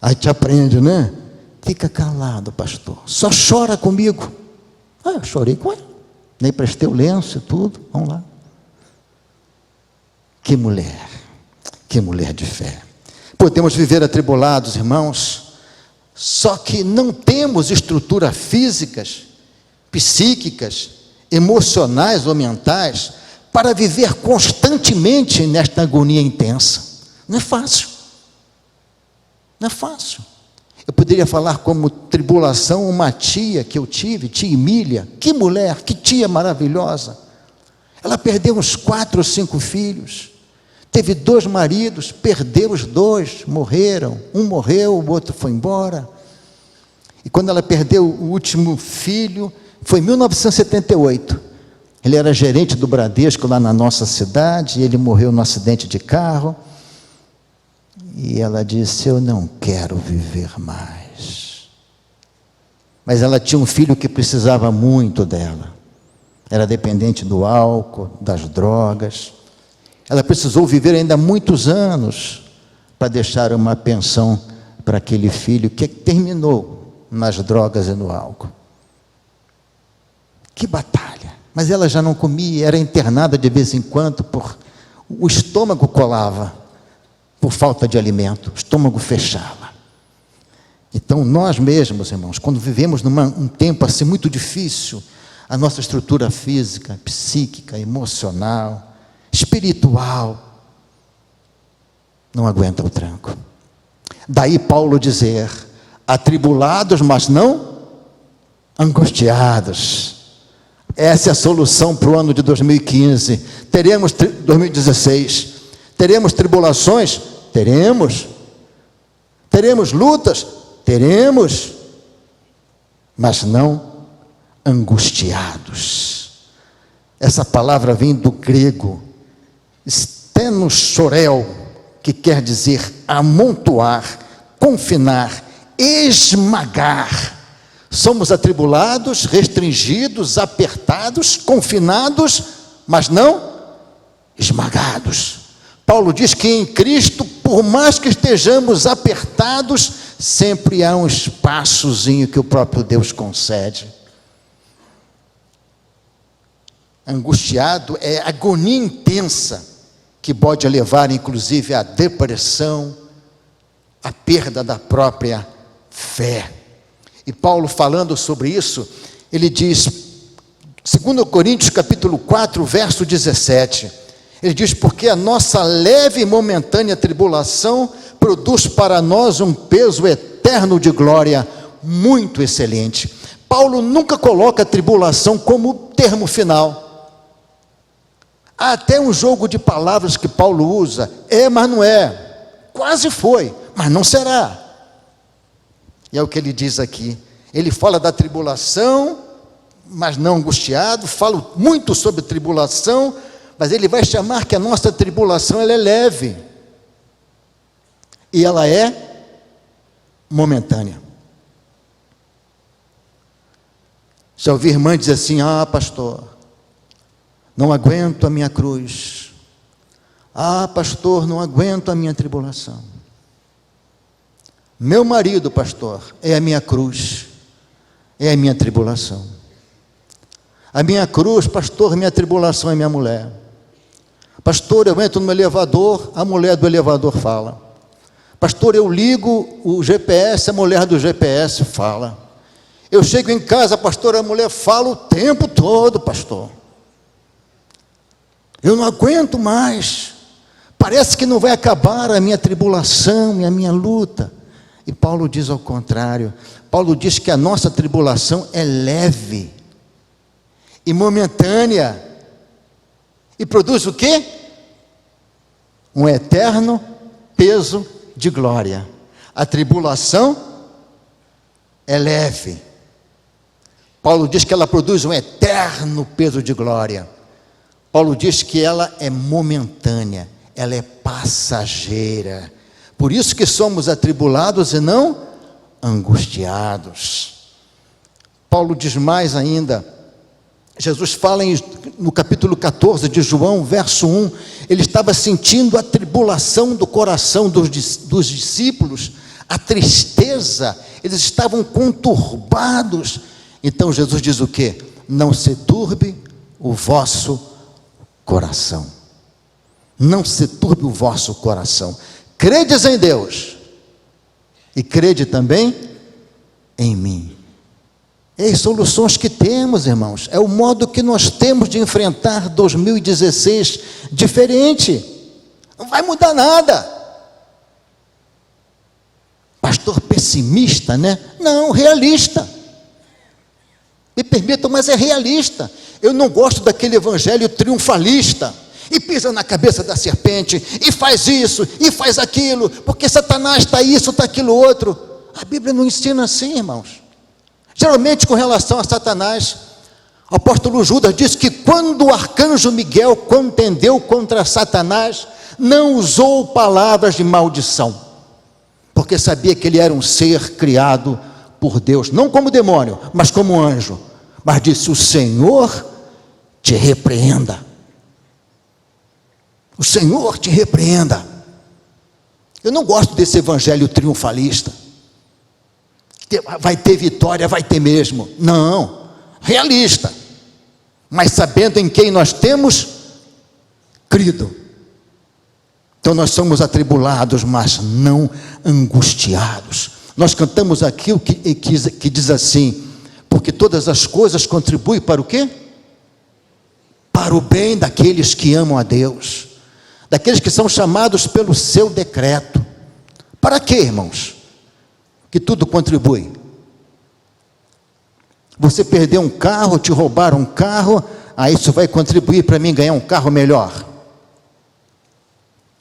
A gente aprende, né? Fica calado, pastor. Só chora comigo. Eu chorei com ele. Nem prestei o lenço e tudo. Vamos lá. Que mulher de fé. Podemos viver atribulados, irmãos, só que não temos estruturas físicas, psíquicas, emocionais ou mentais para viver constantemente nesta agonia intensa. Não é fácil. Não é fácil. Eu poderia falar como tribulação uma tia que eu tive, tia Emília. Que mulher, que tia maravilhosa. Ela perdeu uns 4 ou 5 filhos. Teve 2 maridos, perdeu os 2, morreram. Um morreu, o outro foi embora. E quando ela perdeu o último filho, foi em 1978. Ele era gerente do Bradesco lá na nossa cidade, e ele morreu num acidente de carro. E ela disse: eu não quero viver mais. Mas ela tinha um filho que precisava muito dela. Era dependente do álcool, das drogas. Ela precisou viver ainda muitos anos para deixar uma pensão para aquele filho que terminou nas drogas e no álcool. Que batalha! Mas ela já não comia, era internada de vez em quando, o estômago colava, por falta de alimento, o estômago fechava. Então nós mesmos, irmãos, quando vivemos num tempo assim muito difícil, a nossa estrutura física, psíquica, emocional, espiritual, não aguenta o tranco. Daí Paulo dizer: atribulados, mas não angustiados. Essa é a solução para o ano de 2015. 2016. Teremos tribulações? Teremos. Teremos lutas? Teremos. Mas não angustiados. Essa palavra vem do grego stenochorel, que quer dizer amontoar, confinar, esmagar. Somos atribulados, restringidos, apertados, confinados, mas não esmagados. Paulo diz que em Cristo, por mais que estejamos apertados, sempre há um espaçozinho que o próprio Deus concede. Angustiado é agonia intensa, que pode levar inclusive à depressão, à perda da própria fé. E Paulo, falando sobre isso, ele diz, 2 Coríntios capítulo 4, verso 17, ele diz: porque a nossa leve e momentânea tribulação produz para nós um peso eterno de glória muito excelente. Paulo nunca coloca a tribulação como termo final. Há até um jogo de palavras que Paulo usa: mas não é, quase foi, mas não será. E é o que ele diz aqui. Ele fala da tribulação, mas não angustiado. Fala muito sobre tribulação, mas ele vai chamar que a nossa tribulação ela é leve. E ela é momentânea. Já ouvi irmã dizer assim: pastor, não aguento a minha cruz. Pastor, não aguento a minha tribulação. Meu marido, pastor, é a minha cruz, é a minha tribulação. A minha cruz, pastor, minha tribulação é minha mulher. Pastor, eu entro no elevador, a mulher do elevador fala. Pastor, eu ligo o GPS, a mulher do GPS fala. Eu chego em casa, pastor, a mulher fala o tempo todo, pastor. Eu não aguento mais. Parece que não vai acabar a minha tribulação e a minha luta. E Paulo diz ao contrário. Paulo diz que a nossa tribulação é leve e momentânea. E produz o quê? Um eterno peso de glória. A tribulação é leve. Paulo diz que ela produz um eterno peso de glória. Paulo diz que ela é momentânea, ela é passageira. Por isso que somos atribulados e não angustiados. Paulo diz mais ainda. Jesus fala no capítulo 14 de João, verso 1, ele estava sentindo a tribulação do coração dos discípulos, a tristeza, eles estavam conturbados. Então Jesus diz o quê? Não se turbe o vosso coração. Não se turbe o vosso coração. Credes em Deus e crede também em mim. É as soluções que temos, irmãos. É o modo que nós temos de enfrentar 2016 diferente. Não vai mudar nada. Pastor pessimista, né? Não, realista. Me permitam, mas é realista. Eu não gosto daquele evangelho triunfalista. E pisa na cabeça da serpente, e faz isso, e faz aquilo, porque Satanás está isso, está aquilo outro. A Bíblia não ensina assim, irmãos. Geralmente com relação a Satanás, o apóstolo Judas diz que quando o arcanjo Miguel contendeu contra Satanás, não usou palavras de maldição, porque sabia que ele era um ser criado por Deus, não como demônio, mas como anjo. Mas disse: o Senhor te repreenda. O Senhor te repreenda. Eu não gosto desse evangelho triunfalista. Vai ter vitória, vai ter mesmo. Não, realista. Mas sabendo em quem nós temos crido. Então nós somos atribulados, mas não angustiados. Nós cantamos aqui o que diz assim: porque todas as coisas contribuem para o quê? Para o bem daqueles que amam a Deus, daqueles que são chamados pelo seu decreto. Para quê, irmãos? Que tudo contribui. Você perdeu um carro, te roubaram um carro, aí isso vai contribuir para mim ganhar um carro melhor.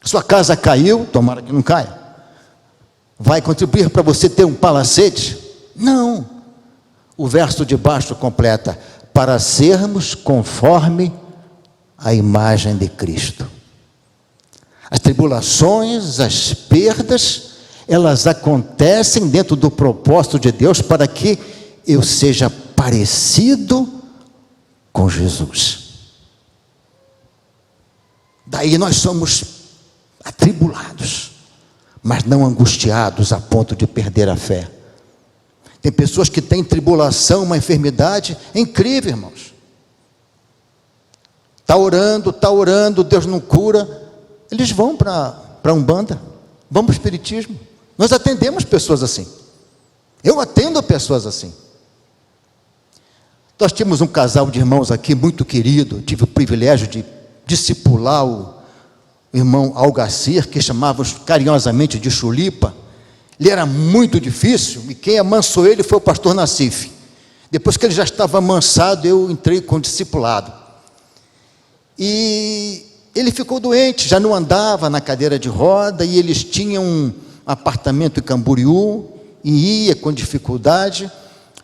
Sua casa caiu, tomara que não caia, vai contribuir para você ter um palacete? Não. O verso de baixo completa: para sermos conforme a imagem de Cristo. As tribulações, as perdas, elas acontecem dentro do propósito de Deus para que eu seja parecido com Jesus. Daí nós somos atribulados, mas não angustiados a ponto de perder a fé. Tem pessoas que têm tribulação, uma enfermidade, é incrível, irmãos. Está orando, Deus não cura, eles vão para a Umbanda, vão para o Espiritismo. Nós atendemos pessoas assim. Eu atendo pessoas assim. Nós tínhamos um casal de irmãos aqui muito querido, tive o privilégio de discipular o irmão Algacir, que chamávamos carinhosamente de Chulipa. Ele era muito difícil, e quem amansou ele foi o pastor Nassif. Depois que ele já estava amansado, eu entrei com o discipulado. E ele ficou doente, já não andava na cadeira de roda, e eles tinham um apartamento em Camboriú, e ia com dificuldade.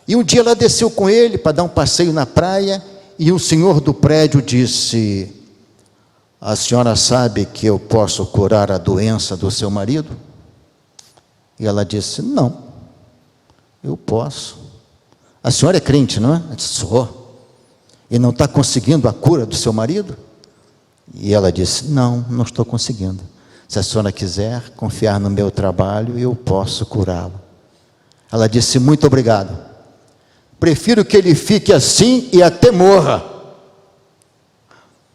E um dia ela desceu com ele para dar um passeio na praia, e um senhor do prédio disse: a senhora sabe que eu posso curar a doença do seu marido? E ela disse: não, eu posso. A senhora é crente, não é? Eu disse: sou. E não está conseguindo a cura do seu marido? E ela disse: não estou conseguindo. Se a senhora quiser confiar no meu trabalho, eu posso curá-lo. Ela disse: muito obrigado. Prefiro que ele fique assim e até morra,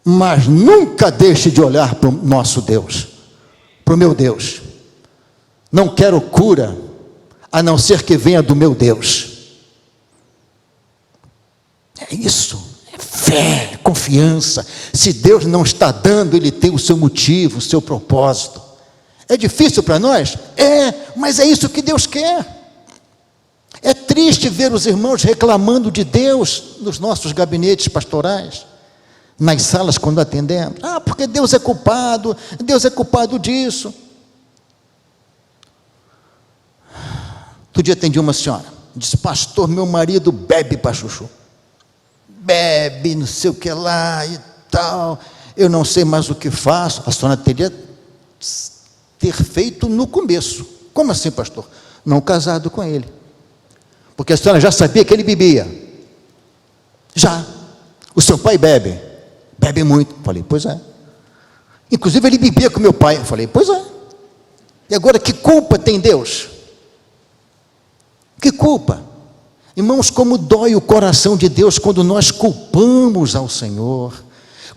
mas nunca deixe de olhar para o nosso Deus, para o meu Deus. Não quero cura, a não ser que venha do meu Deus. É isso, é fé, é confiança. Se Deus não está dando, Ele tem o seu motivo, o seu propósito. É difícil para nós? É, mas é isso que Deus quer. É triste ver os irmãos reclamando de Deus nos nossos gabinetes pastorais, nas salas quando atendemos. Porque Deus é culpado disso. Outro dia atendi uma senhora, disse: pastor, meu marido bebe para chuchu, bebe não sei o que lá e tal, eu não sei mais o que faço. A senhora teria ter feito no começo. Como assim, pastor? Não casado com ele, porque a senhora já sabia que ele bebia. Já. O seu pai bebe muito. Falei: pois é. Inclusive ele bebia com meu pai. Falei: pois é. E agora que culpa tem Deus? Que culpa? Irmãos, como dói o coração de Deus quando nós culpamos ao Senhor,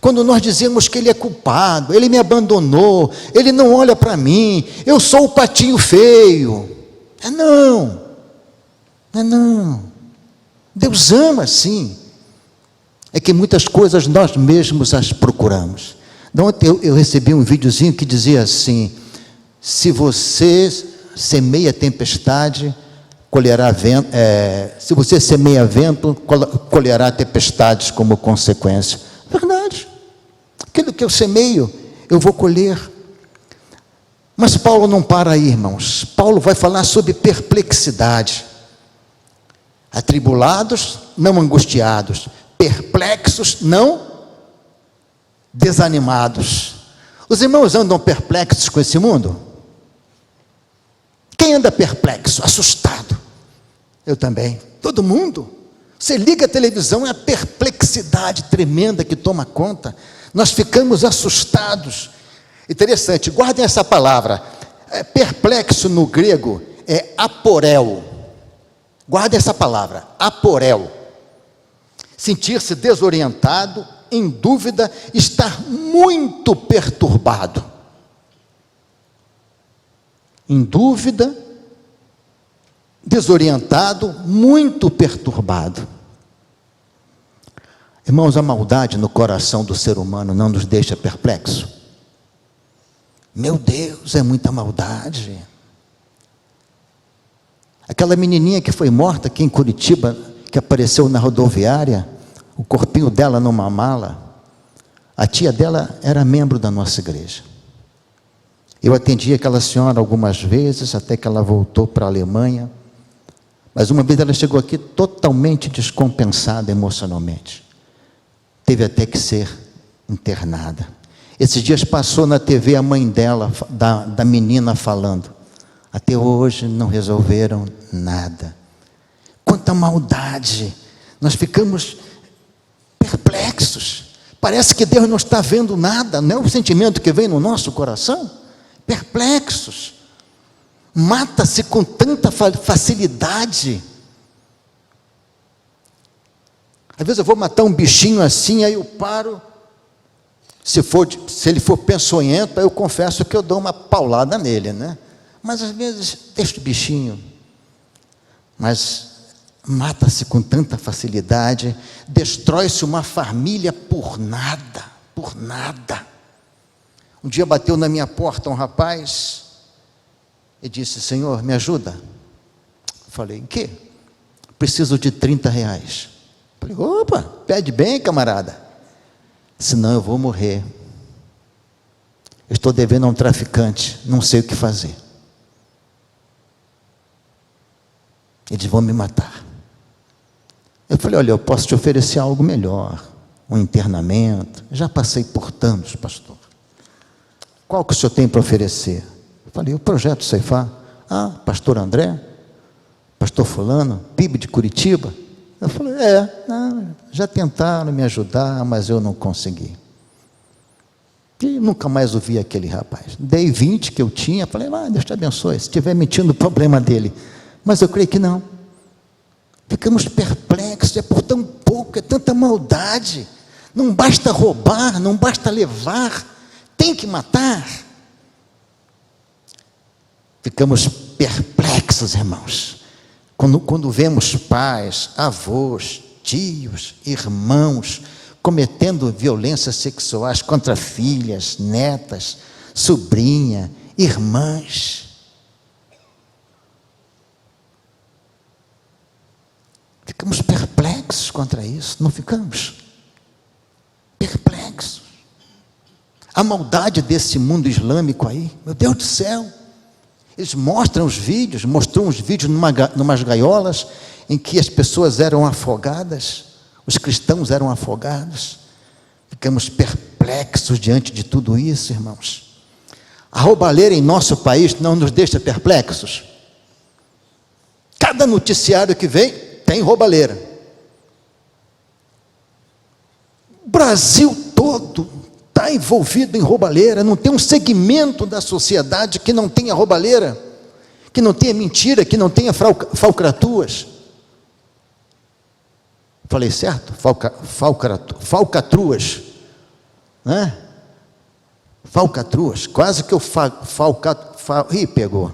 quando nós dizemos que Ele é culpado, Ele me abandonou, Ele não olha para mim, eu sou o patinho feio. Não. Deus ama sim. É que muitas coisas nós mesmos as procuramos. Ontem eu recebi um videozinho que dizia assim: se você semeia tempestade, colherá vento, se você semeia vento, colherá tempestades como consequência. Verdade. Aquilo que eu semeio, eu vou colher. Mas Paulo não para aí, irmãos. Paulo vai falar sobre perplexidade. Atribulados, não angustiados. Perplexos, não desanimados. Os irmãos andam perplexos com esse mundo? Quem anda perplexo, assustado? Eu também. Todo mundo. Você liga a televisão, é a perplexidade tremenda que toma conta. Nós ficamos assustados. Interessante, guardem essa palavra. Perplexo no grego é aporéu. Guardem essa palavra, aporéu. Sentir-se desorientado, em dúvida, estar muito perturbado. Em dúvida, desorientado, muito perturbado. Irmãos, a maldade no coração do ser humano não nos deixa perplexo. Meu Deus, é muita maldade. Aquela menininha que foi morta aqui em Curitiba, que apareceu na rodoviária, o corpinho dela numa mala, a tia dela era membro da nossa igreja. Eu atendi aquela senhora algumas vezes, até que ela voltou para a Alemanha, mas uma vez ela chegou aqui totalmente descompensada emocionalmente. Teve até que ser internada. Esses dias passou na TV a mãe dela, da menina falando. Até hoje não resolveram nada. Quanta maldade! Nós ficamos perplexos. Parece que Deus não está vendo nada, não é o sentimento que vem no nosso coração? Perplexos. Mata-se com tanta facilidade. Às vezes eu vou matar um bichinho assim, aí eu paro. Se ele for peçonhento, aí eu confesso que eu dou uma paulada nele, né? Mas às vezes deixa o bichinho. Mas mata-se com tanta facilidade, destrói-se uma família por nada, por nada. Um dia bateu na minha porta um rapaz e disse: Senhor, me ajuda. Falei: em quê? Preciso de R$30. Falei: opa, pede bem, camarada. Senão eu vou morrer. Eu estou devendo a um traficante, não sei o que fazer. Eles vão me matar. Eu falei: olha, eu posso te oferecer algo melhor, um internamento. Já passei por tantos, pastor. Qual que o senhor tem para oferecer? Eu falei: o Projeto Ceifar. Ah, pastor André, pastor fulano, PIB de Curitiba. Eu falei: já tentaram me ajudar, mas eu não consegui. E nunca mais ouvi aquele rapaz. Dei 20 que eu tinha, falei: Deus te abençoe, se estiver mentindo, o problema dele. Mas eu creio que não. Ficamos perplexos, é por tão pouco, é tanta maldade. Não basta roubar, não basta levar, tem que matar. Ficamos perplexos, irmãos, quando vemos pais, avós, tios, irmãos cometendo violências sexuais contra filhas, netas, sobrinha, irmãs. Ficamos perplexos contra isso, não ficamos? Perplexos. A maldade desse mundo islâmico aí, meu Deus do céu. Eles mostrou uns vídeos numas gaiolas, em que as pessoas eram afogadas, os cristãos eram afogados. Ficamos perplexos diante de tudo isso, irmãos. A roubalheira em nosso país não nos deixa perplexos. Cada noticiário que vem, tem roubalheira. O Brasil todo está envolvido em roubalheira, não tem um segmento da sociedade que não tenha roubalheira. que não tenha mentira, que não tenha falcatruas. Falei certo? Falcatruas, né? Falcatruas, quase que eu pegou.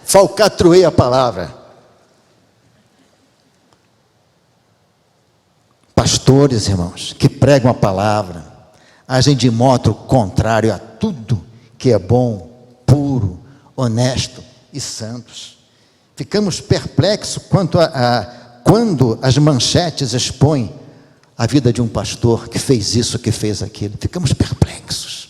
Falcatruei a palavra. Pastores, irmãos, que pregam a palavra, agem de modo contrário a tudo que é bom, puro, honesto e santos. Ficamos perplexos quando as manchetes expõem a vida de um pastor que fez isso, que fez aquilo. Ficamos perplexos,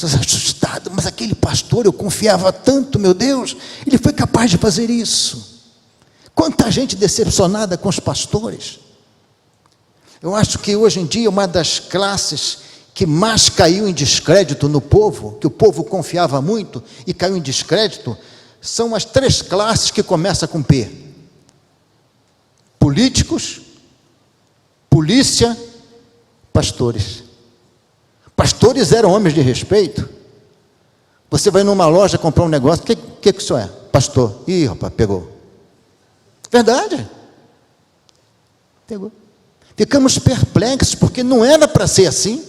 assustados. Mas aquele pastor, eu confiava tanto, meu Deus, ele foi capaz de fazer isso. Quanta gente decepcionada com os pastores. Eu acho que hoje em dia uma das classes que mais caiu em descrédito no povo, que o povo confiava muito e caiu em descrédito, são as 3 classes que começam com P: políticos, polícia, pastores. Pastores eram homens de respeito. Você vai numa loja comprar um negócio, o que isso é? Pastor. Ih, rapaz, pegou. Verdade. Pegou. Ficamos perplexos, porque não era para ser assim.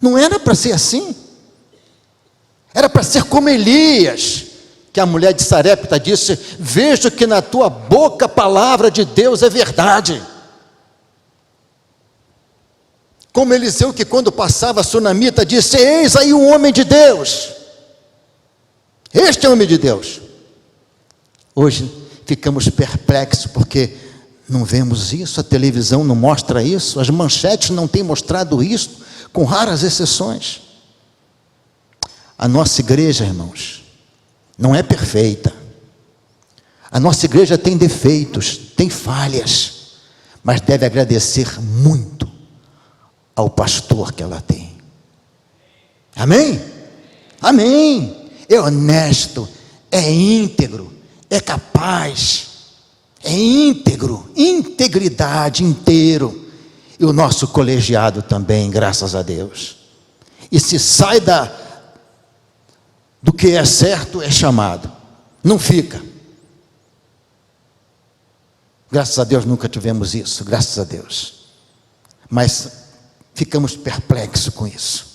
Não era para ser assim. Era para ser como Elias, que a mulher de Sarepta disse: vejo que na tua boca a palavra de Deus é verdade. Como Eliseu, que quando passava a sunamita disse: eis aí um homem de Deus. Este é o homem de Deus. Hoje ficamos perplexos porque não vemos isso, a televisão não mostra isso, as manchetes não têm mostrado isso, com raras exceções. A nossa igreja, irmãos, não é perfeita. A nossa igreja tem defeitos, tem falhas, mas deve agradecer muito ao pastor que ela tem. Amém? Amém. É honesto, é íntegro, é capaz, é íntegro, integridade inteiro. E o nosso colegiado também, graças a Deus. E se sai do que é certo, é chamado. Não fica. Graças a Deus nunca tivemos isso, graças a Deus. Mas ficamos perplexos com isso.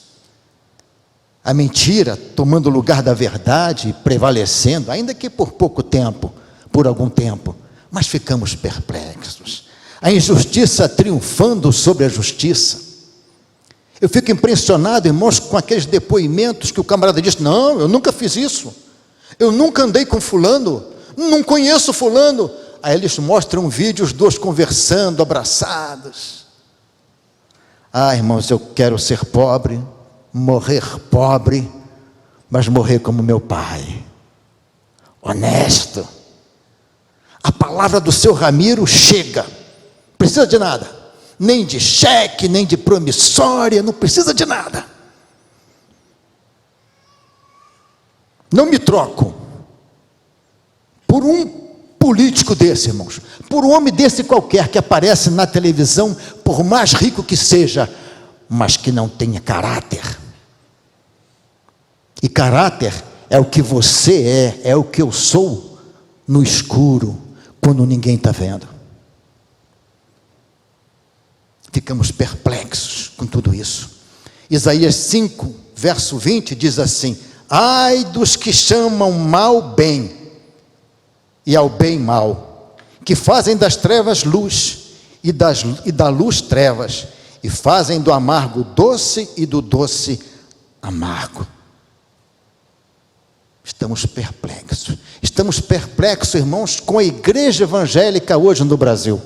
A mentira tomando o lugar da verdade, prevalecendo, ainda que por pouco tempo, por algum tempo, mas ficamos perplexos. A injustiça triunfando sobre a justiça. Eu fico impressionado, irmãos, com aqueles depoimentos que o camarada diz: não, eu nunca fiz isso, eu nunca andei com fulano, não conheço fulano. Aí eles mostram um vídeo, os dois conversando, abraçados. Ah, irmãos, eu quero ser pobre, morrer pobre, mas morrer como meu pai, honesto. A palavra do seu Ramiro chega, não precisa de nada, nem de cheque, nem de promissória, não precisa de nada. Não me troco por um político desse, irmãos, por um homem desse qualquer que aparece na televisão, por mais rico que seja, mas que não tenha caráter. E caráter é o que você é o que eu sou no escuro, quando ninguém está vendo. Ficamos perplexos com tudo isso. Isaías 5, verso 20 diz assim: ai dos que chamam mal bem, e ao bem mal, que fazem das trevas luz, e da luz trevas, e fazem do amargo doce, e do doce amargo. Estamos perplexos, irmãos, com a igreja evangélica hoje no Brasil.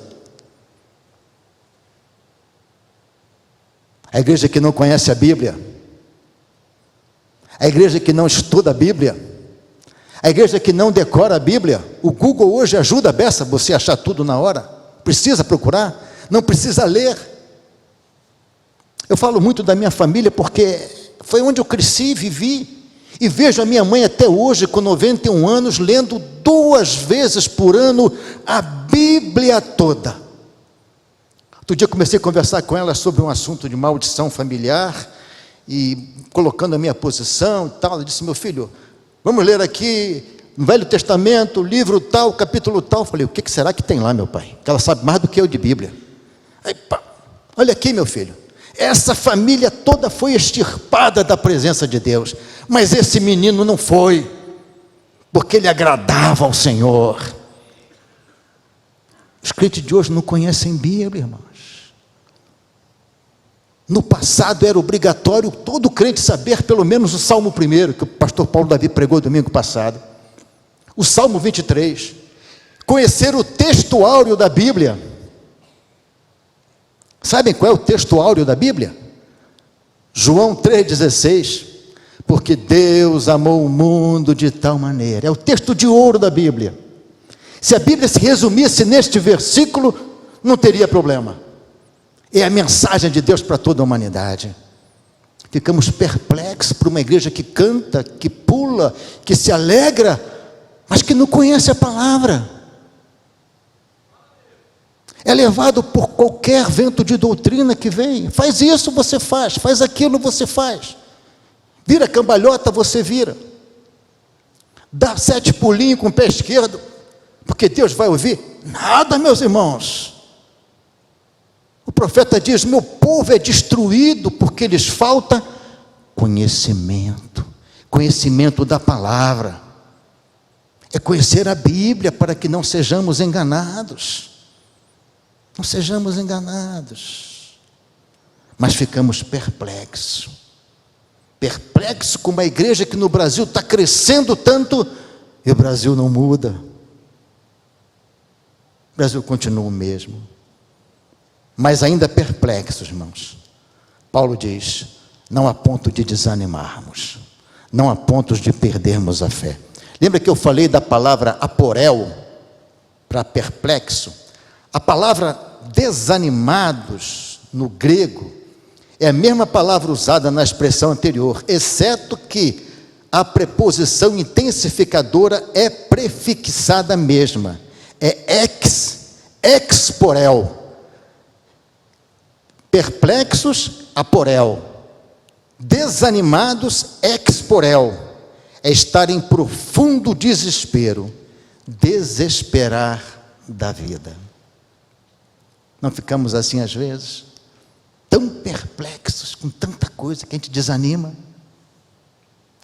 A igreja que não conhece a Bíblia, a igreja que não estuda a Bíblia, a igreja que não decora a Bíblia. O Google hoje ajuda a beça você a achar tudo na hora, precisa procurar, não precisa ler. Eu falo muito da minha família porque foi onde eu cresci, vivi, e vejo a minha mãe até hoje, com 91 anos, lendo 2 vezes por ano a Bíblia toda. Outro dia comecei a conversar com ela sobre um assunto de maldição familiar, e colocando a minha posição e tal. Ela disse: meu filho, Vamos ler aqui no Velho Testamento, livro tal, capítulo tal. Eu falei, o que será que tem lá, meu pai? Que ela sabe mais do que eu de Bíblia. Aí, pá, olha aqui, meu filho. Essa família toda foi extirpada da presença de Deus. Mas esse menino não foi, porque ele agradava ao Senhor. Os crentes de hoje não conhecem Bíblia, irmãos. No passado era obrigatório todo crente saber pelo menos o Salmo 1, que o pastor Paulo Davi pregou domingo passado. O Salmo 23. Conhecer o texto áureo da Bíblia. Sabem qual é o texto áureo da Bíblia? João 3,16. Porque Deus amou o mundo de tal maneira. É o texto de ouro da Bíblia. Se a Bíblia se resumisse neste versículo, não teria problema. É a mensagem de Deus para toda a humanidade. Ficamos perplexos por uma igreja que canta, que pula, que se alegra, mas que não conhece a palavra. É levado por qualquer vento de doutrina que vem. Faz isso, você faz aquilo, você faz. Vira cambalhota, você vira. Dá 7 pulinhos com o pé esquerdo, porque Deus vai ouvir. Nada, meus irmãos. O profeta diz, meu povo é destruído porque lhes falta conhecimento. Conhecimento da palavra. É conhecer a Bíblia para que não sejamos enganados. Não sejamos enganados. Mas ficamos perplexos. Perplexos com uma igreja que no Brasil está crescendo tanto e o Brasil não muda. O Brasil continua o mesmo. Mas ainda perplexos, irmãos. Paulo diz, não há ponto de desanimarmos. Não há pontos de perdermos a fé. Lembra que eu falei da palavra aporel, para perplexo? A palavra desanimados, no grego, é a mesma palavra usada na expressão anterior, exceto que a preposição intensificadora é prefixada mesma. É exporel. Perplexos, aporel. Desanimados, exporel. É estar em profundo desespero. Desesperar da vida. Não ficamos assim às vezes? Tão perplexos com tanta coisa que a gente desanima.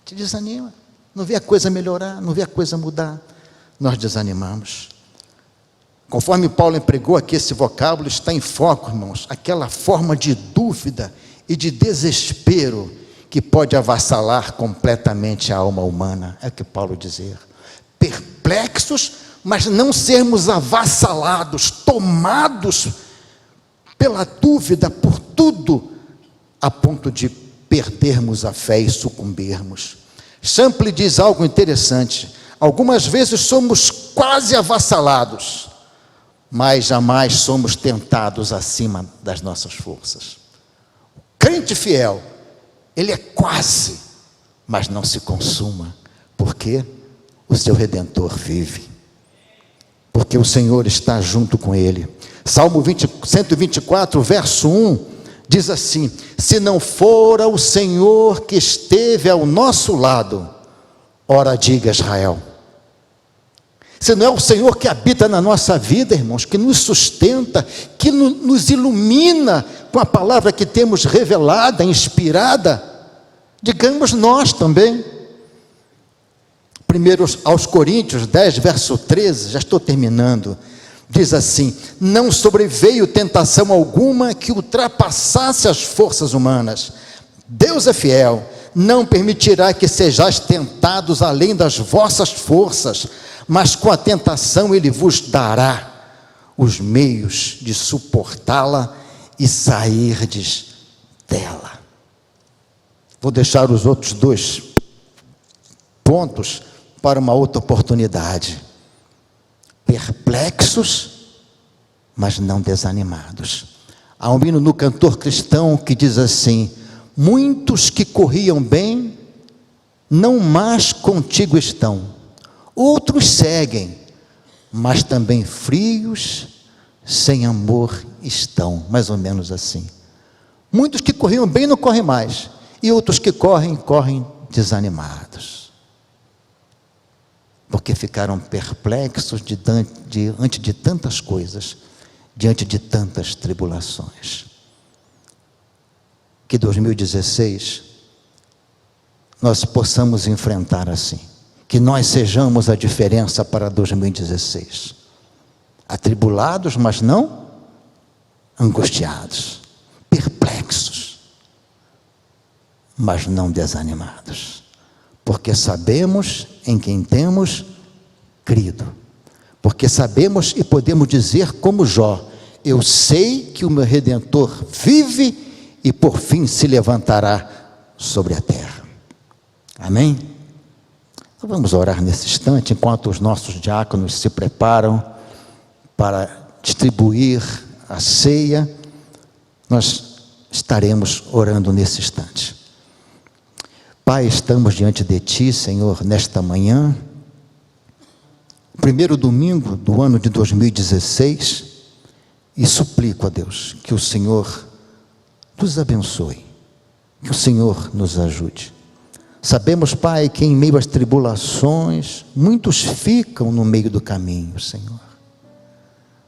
Te desanima. Não vê a coisa melhorar, não vê a coisa mudar. Nós desanimamos. Conforme Paulo empregou aqui esse vocábulo, está em foco, irmãos, aquela forma de dúvida e de desespero que pode avassalar completamente a alma humana. É o que Paulo dizia. Perplexos, mas não sermos avassalados, tomados pela dúvida, por tudo, a ponto de perdermos a fé e sucumbirmos. Champlin diz algo interessante. Algumas vezes somos quase avassalados, mas jamais somos tentados acima das nossas forças. O crente fiel, ele é quase, mas não se consuma, porque o seu Redentor vive, porque o Senhor está junto com ele. Salmo 124, verso 1, diz assim, se não fora o Senhor que esteve ao nosso lado, ora diga Israel. Se não é o Senhor que habita na nossa vida, irmãos, que nos sustenta, que nos ilumina com a palavra que temos revelada, inspirada, digamos nós também. 1 aos Coríntios 10, verso 13, já estou terminando, diz assim, não sobreveio tentação alguma que ultrapassasse as forças humanas. Deus é fiel, não permitirá que sejais tentados além das vossas forças, mas com a tentação Ele vos dará os meios de suportá-la e sairdes dela. Vou deixar os outros 2 pontos para uma outra oportunidade. Perplexos, mas não desanimados. Há um hino no Cantor Cristão que diz assim, muitos que corriam bem, não mais contigo estão. Outros seguem, mas também frios, sem amor estão. Mais ou menos assim. Muitos que corriam bem não correm mais. E outros que correm, correm desanimados. porque ficaram perplexos diante de tantas coisas, diante de tantas tribulações. Que 2016 nós possamos enfrentar assim, que nós sejamos a diferença para 2016, atribulados, mas não angustiados, perplexos, mas não desanimados, porque sabemos em quem temos crido, porque sabemos e podemos dizer como Jó: eu sei que o meu Redentor vive e por fim se levantará sobre a terra. Amém? Então vamos orar nesse instante, enquanto os nossos diáconos se preparam para distribuir a ceia. Nós estaremos orando nesse instante. Pai, estamos diante de Ti, Senhor, nesta manhã, primeiro domingo do ano de 2016, e suplico a Deus que o Senhor nos abençoe, que o Senhor nos ajude. Sabemos, Pai, que em meio às tribulações, muitos ficam no meio do caminho, Senhor.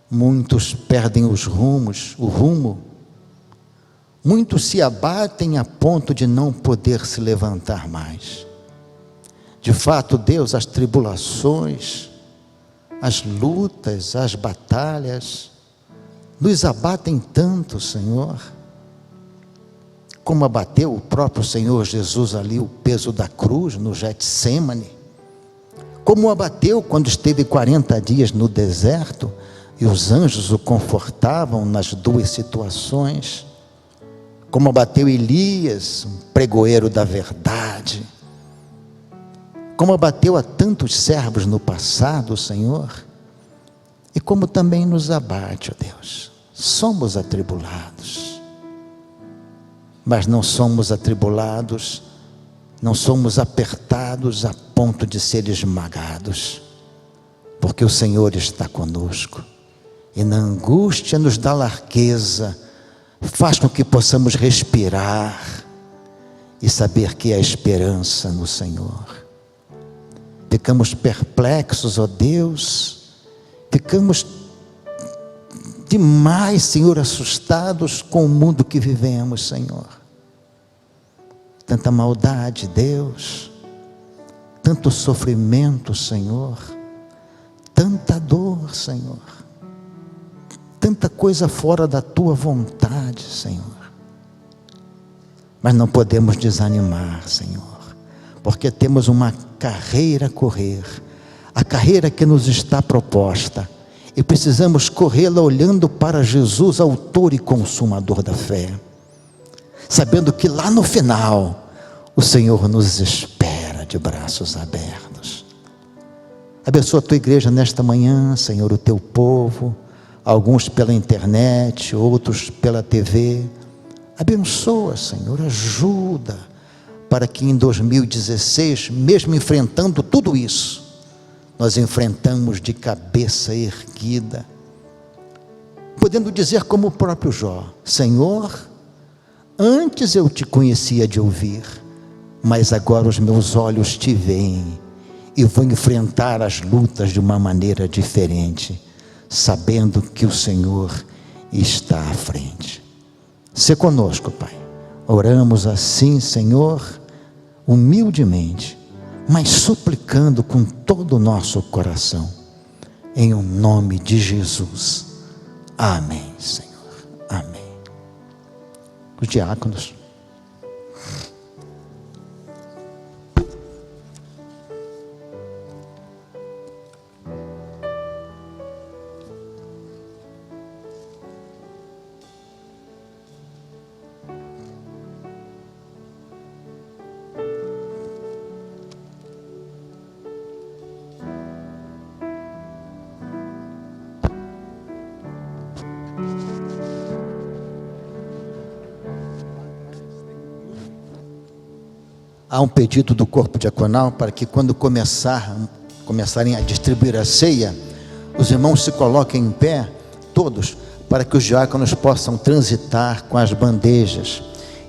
Muitos perdem o rumo. Muitos se abatem a ponto de não poder se levantar mais. De fato, Deus, as tribulações, as lutas, as batalhas, nos abatem tanto, Senhor, como abateu o próprio Senhor Jesus ali o peso da cruz no Getsêmani, como abateu quando esteve 40 dias no deserto e os anjos o confortavam nas duas situações, como abateu Elias, um pregoeiro da verdade, como abateu a tantos servos no passado, Senhor, e como também nos abate, ó Deus. Somos atribulados, mas não somos atribulados, não somos apertados a ponto de ser esmagados, porque o Senhor está conosco, e na angústia nos dá largueza, faz com que possamos respirar e saber que há esperança no Senhor. Ficamos perplexos, ó Deus, ficamos demais, Senhor, assustados com o mundo que vivemos, Senhor. Tanta maldade, Deus, tanto sofrimento, Senhor, tanta dor, Senhor, tanta coisa fora da Tua vontade, Senhor. Mas não podemos desanimar, Senhor, porque temos uma carreira a correr, a carreira que nos está proposta, e precisamos corrê-la olhando para Jesus, autor e consumador da fé, sabendo que lá no final o Senhor nos espera de braços abertos. Abençoa a Tua igreja nesta manhã, Senhor, o Teu povo, alguns pela internet, outros pela TV. Abençoa, Senhor, ajuda, para que em 2016, mesmo enfrentando tudo isso, nós enfrentamos de cabeça erguida, podendo dizer como o próprio Jó: Senhor, antes eu Te conhecia de ouvir, mas agora os meus olhos Te veem, e vou enfrentar as lutas de uma maneira diferente, sabendo que o Senhor está à frente. Sê conosco, Pai. Oramos assim, Senhor, humildemente, mas suplicando com todo o nosso coração, em o nome de Jesus. Amém, Senhor. Amém. Os diáconos. Há um pedido do corpo diaconal para que quando começarem a distribuir a ceia, os irmãos se coloquem em pé, todos, para que os diáconos possam transitar com as bandejas.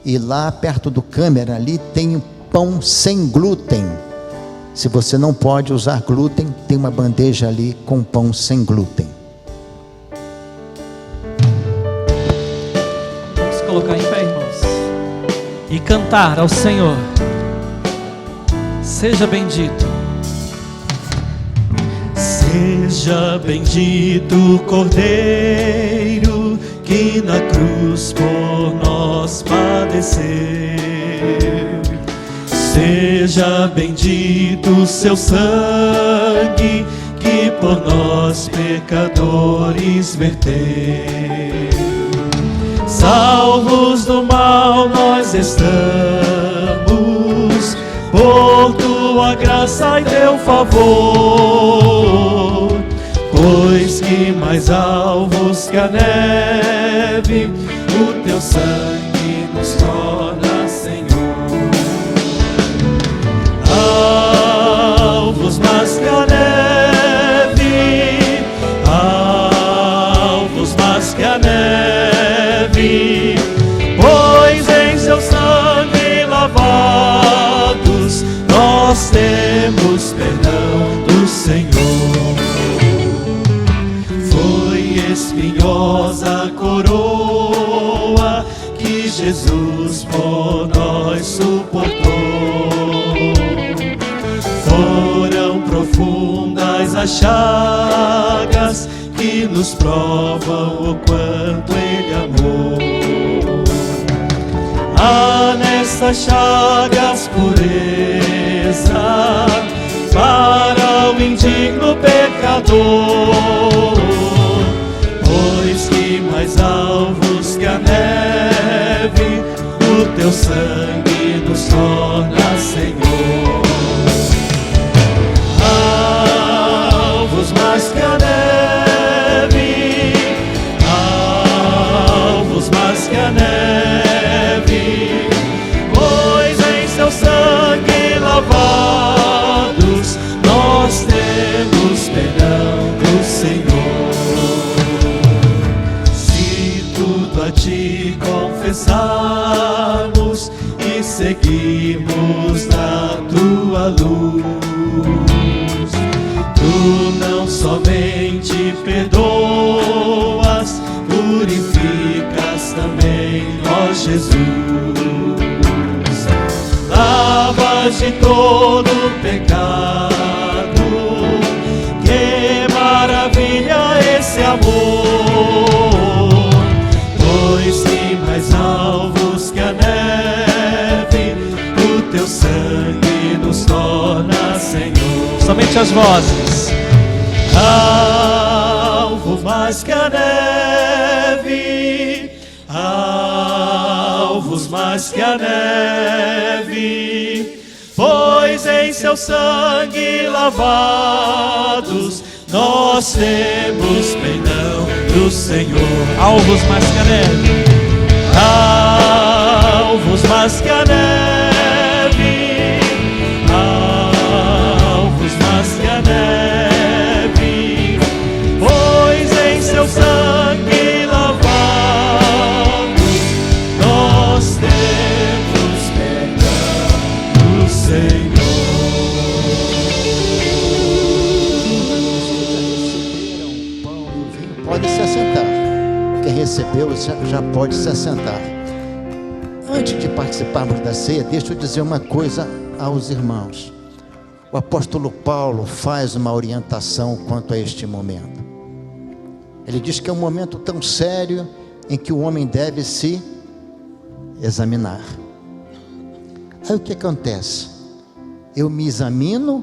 E lá perto do câmera ali tem pão sem glúten, Se você não pode usar glúten, tem uma bandeja ali com pão sem glúten. Vamos colocar em pé, irmãos, e cantar ao Senhor. Seja bendito. Seja bendito o Cordeiro que na cruz por nós padeceu. Seja bendito o seu sangue que por nós pecadores verteu. Salvos do mal nós estamos, por tua graça e teu favor, pois que mais alvos que a neve, o teu sangue nos torna, Senhor. Alvos mais que a neve, alvos mais que a neve, pois em seu sangue lavados nós temos perdão do Senhor. Foi espinhosa a coroa que Jesus por nós suportou. Foram profundas as chagas que nos provam o quanto Ele amou. Há nessas chagas pureza para o indigno pecador, pois que mais alvos que a neve, o teu sangue nos torna, Senhor. Alvos mais que a neve, alvos mais que a neve, pois em seu sangue lavados nós temos perdão do Senhor. Se tudo a ti confessarmos e seguirmos na tua luz, tu não somente perdoas, purificas também, ó Jesus. Lavas de todo pecado, que maravilha esse amor, pois que mais alvos que a neve, o teu sangue nos torna, Senhor. Somente as vozes. Alvo mais que a neve, alvos mais que a neve, pois em seu sangue lavados nós temos perdão do Senhor. Alvos mais que a neve, Alvos mais que a neve, alvos mais que a neve, pois em seu sangue lavados nós temos perdão do Senhor. Pode se assentar. Quem recebeu já pode se assentar. Antes de participarmos da ceia, deixa eu dizer uma coisa aos irmãos. O apóstolo Paulo faz uma orientação quanto a este momento. Ele diz que é um momento tão sério em que o homem deve se examinar. Aí o que acontece? Eu me examino,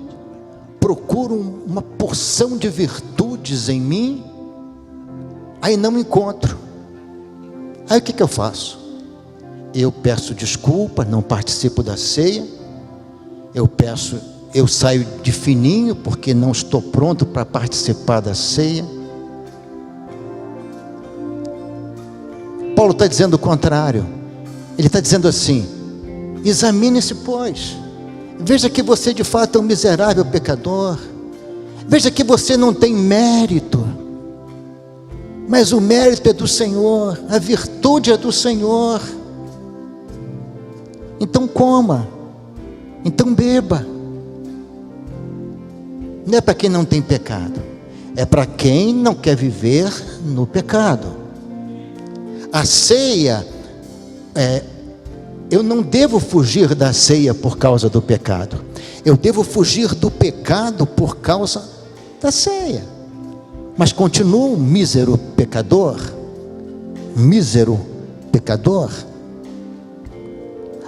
procuro uma porção de virtudes em mim, aí não encontro. Aí o que eu faço? Eu peço desculpa, não participo da ceia. Eu saio de fininho porque não estou pronto para participar da ceia. Paulo está dizendo o contrário. Ele está dizendo assim: examine-se, pois. Veja que você de fato é um miserável pecador. Veja que você não tem mérito, mas o mérito é do Senhor, a virtude é do Senhor. Então coma, então beba, não é para quem não tem pecado, é para quem não quer viver no pecado. A ceia, eu não devo fugir da ceia por causa do pecado, eu devo fugir do pecado por causa da ceia. Mas continuo mísero pecador.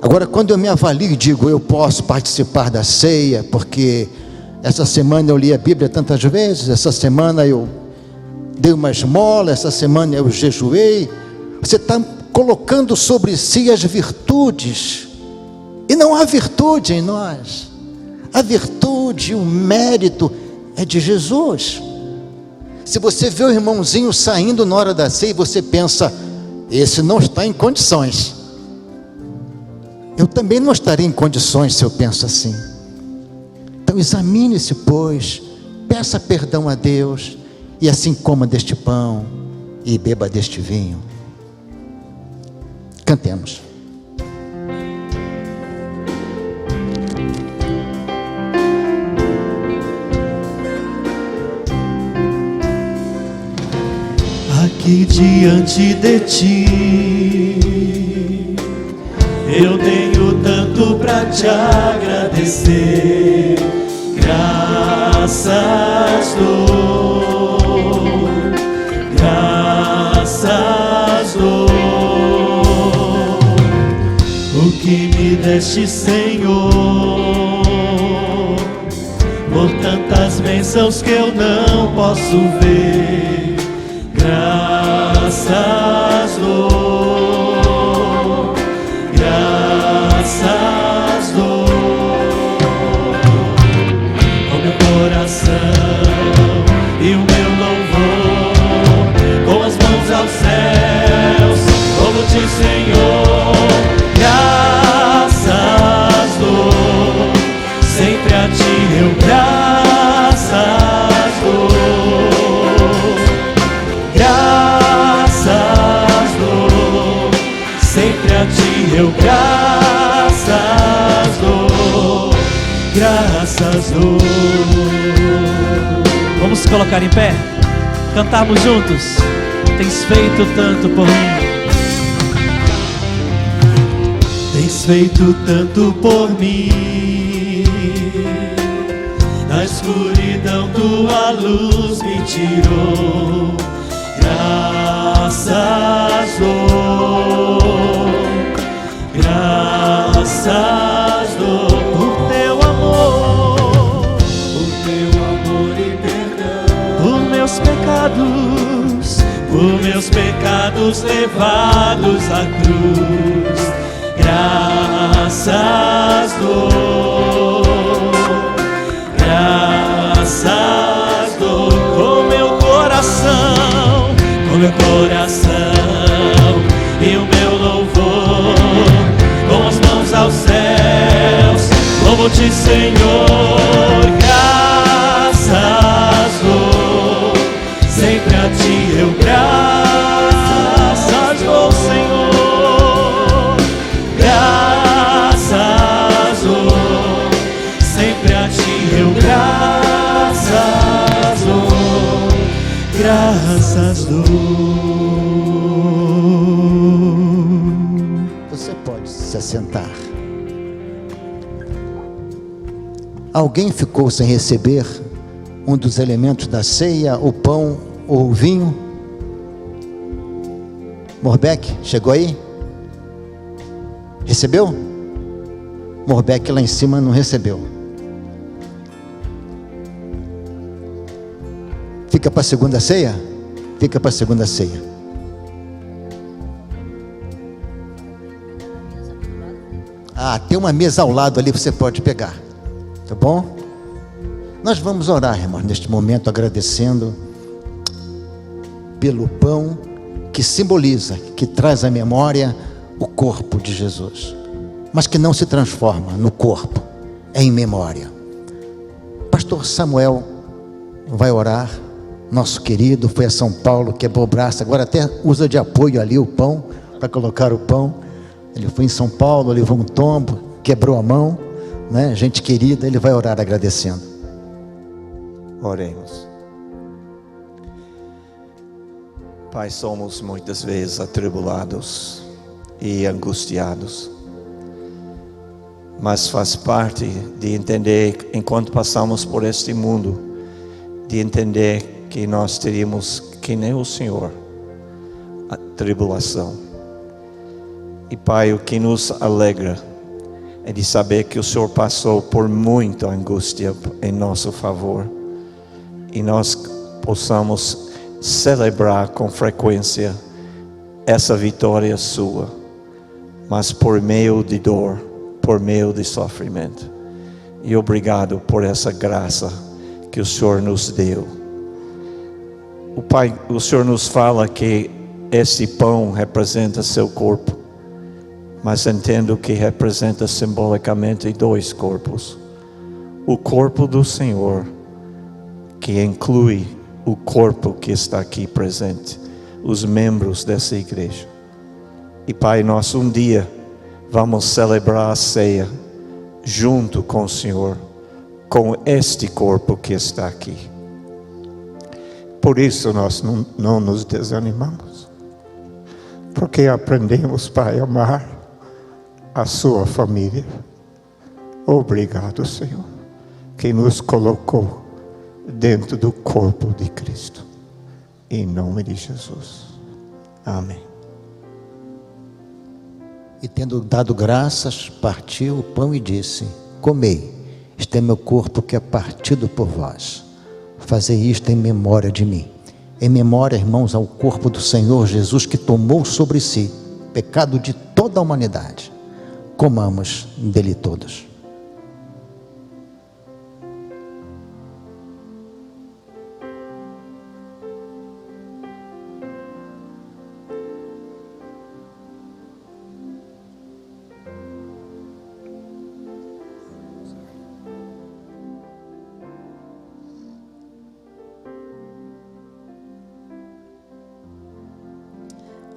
Agora, quando eu me avalio e digo, eu posso participar da ceia, porque essa semana eu li a Bíblia tantas vezes, essa semana eu dei uma esmola, essa semana eu jejuei. Você está colocando sobre si as virtudes, e não há virtude em nós. A virtude, o mérito é de Jesus. Se você vê o irmãozinho saindo na hora da ceia, você pensa, esse não está em condições. Eu também não estaria em condições se eu penso assim. Então examine-se, pois, peça perdão a Deus, e assim coma deste pão e beba deste vinho. Cantemos. Aqui diante de ti, eu tenho tanto para te agradecer. Graças dou, graças dou. O que me deste, Senhor, por tantas bênçãos que eu não posso ver. Graças dou, graças dou. Com meu coração e o meu louvor, com as mãos aos céus, louvo-te, Senhor. Graças dou, sempre a ti eu graças dou. Graças dou, sempre a ti eu graças dou, graças dou. Vamos se colocar em pé, cantarmos juntos. Tens feito tanto por mim. Tens feito tanto por mim, na escuridão tua luz me tirou. Graças dou, graças dou por teu amor e perdão, por meus pecados levados à cruz. Graças dou, graças dou com meu coração e o meu louvor, com as mãos aos céus, louvo-te, Senhor. Graças dou, sempre a ti eu graças dou, Senhor. Graças dou, sempre a ti eu graças dou, graças dou. Você pode se assentar. Alguém ficou sem receber um dos elementos da ceia, o pão ou o vinho? Morbeck, chegou aí? Recebeu? Morbeck lá em cima não recebeu. Fica para a segunda ceia? Fica para a segunda ceia. Ah, tem uma mesa ao lado ali, você pode pegar. Tá bom? Nós vamos orar, irmãos, neste momento, agradecendo pelo pão que simboliza, que traz à memória o corpo de Jesus, mas que não se transforma no corpo, é em memória. Pastor Samuel vai orar. Nosso querido foi a São Paulo, quebrou o braço, agora até usa de apoio ali o pão, para colocar o pão. Ele foi em São Paulo, levou um tombo, quebrou a mão, né? Gente querida, ele vai orar agradecendo. Oremos. Pai, somos muitas vezes atribulados e angustiados, mas faz parte de entender, enquanto passamos por este mundo, de entender que nós teríamos, que nem o Senhor, a tribulação. E Pai, o que nos alegra é de saber que o Senhor passou por muita angústia em nosso favor, e nós possamos celebrar com frequência essa vitória sua, mas por meio de dor, por meio de sofrimento. E obrigado por essa graça que o Senhor nos deu. O Pai, o Senhor nos fala que este pão representa seu corpo, mas entendo que representa simbolicamente 2 corpos. O corpo do Senhor, que inclui o corpo que está aqui presente, os membros dessa igreja. E Pai, nós um dia vamos celebrar a ceia junto com o Senhor, com este corpo que está aqui. Por isso nós não nos desanimamos, porque aprendemos, Pai, a amar a sua família. Obrigado, Senhor, que nos colocou dentro do corpo de Cristo. Em nome de Jesus. Amém. E tendo dado graças, partiu o pão e disse: comei, este é meu corpo que é partido por vós. Fazei isto em memória de mim. Em memória, irmãos, ao corpo do Senhor Jesus, que tomou sobre si o pecado de toda a humanidade. Comamos dele todos.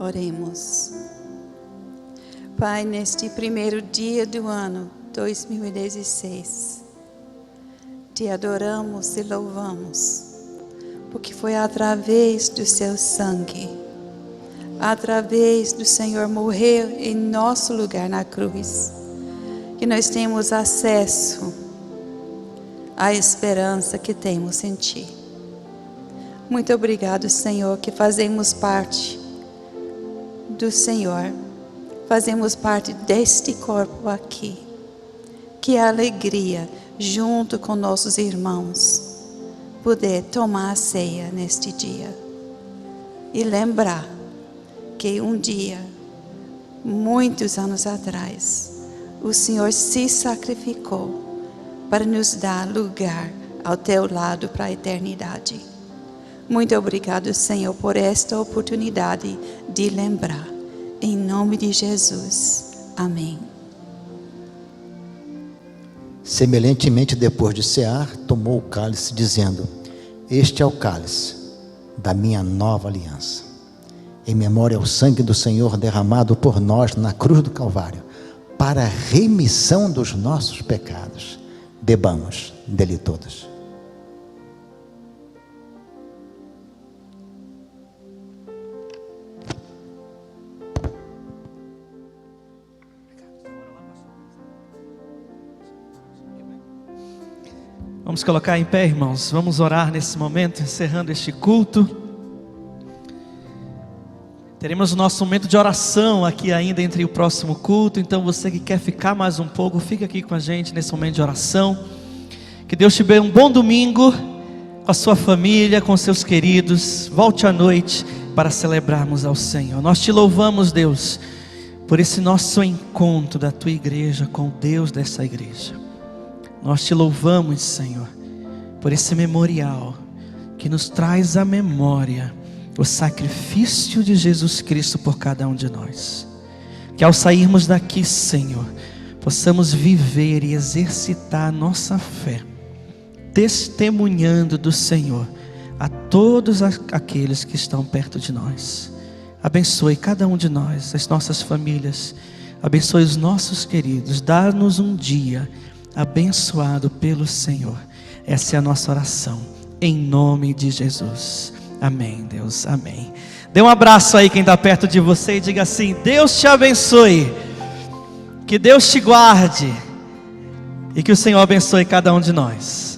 Oremos. Pai, neste primeiro dia do ano 2016, te adoramos e louvamos, porque foi através do seu sangue, através do Senhor morrer em nosso lugar na cruz, que nós temos acesso à esperança que temos em Ti. Muito obrigado, Senhor, que fazemos parte do Senhor, fazemos parte deste corpo aqui. Que alegria, junto com nossos irmãos, poder tomar a ceia neste dia e lembrar que um dia, muitos anos atrás, o Senhor se sacrificou para nos dar lugar ao teu lado para a eternidade. Muito obrigado, Senhor, por esta oportunidade de lembrar. Em nome de Jesus. Amém. Semelhantemente, depois de cear, tomou o cálice, dizendo: este é o cálice da minha nova aliança, em memória ao sangue do Senhor derramado por nós na cruz do Calvário, para a remissão dos nossos pecados. Bebamos dele todos. Vamos colocar em pé, irmãos. Vamos orar nesse momento, encerrando este culto. Teremos o nosso momento de oração aqui ainda entre o próximo culto. Então você que quer ficar mais um pouco, fica aqui com a gente nesse momento de oração. Que Deus te dê um bom domingo com a sua família, com seus queridos. Volte à noite para celebrarmos ao Senhor. Nós te louvamos, Deus, por esse nosso encontro da tua igreja com o Deus dessa igreja. Nós te louvamos, Senhor, por esse memorial que nos traz à memória o sacrifício de Jesus Cristo por cada um de nós. Que ao sairmos daqui, Senhor, possamos viver e exercitar a nossa fé, testemunhando do Senhor a todos aqueles que estão perto de nós. Abençoe cada um de nós, as nossas famílias, abençoe os nossos queridos, dá-nos um dia abençoado pelo Senhor. Essa é a nossa oração, em nome de Jesus. Amém, Deus, amém. Dê um abraço aí quem está perto de você e diga assim: Deus te abençoe, que Deus te guarde e que o Senhor abençoe cada um de nós.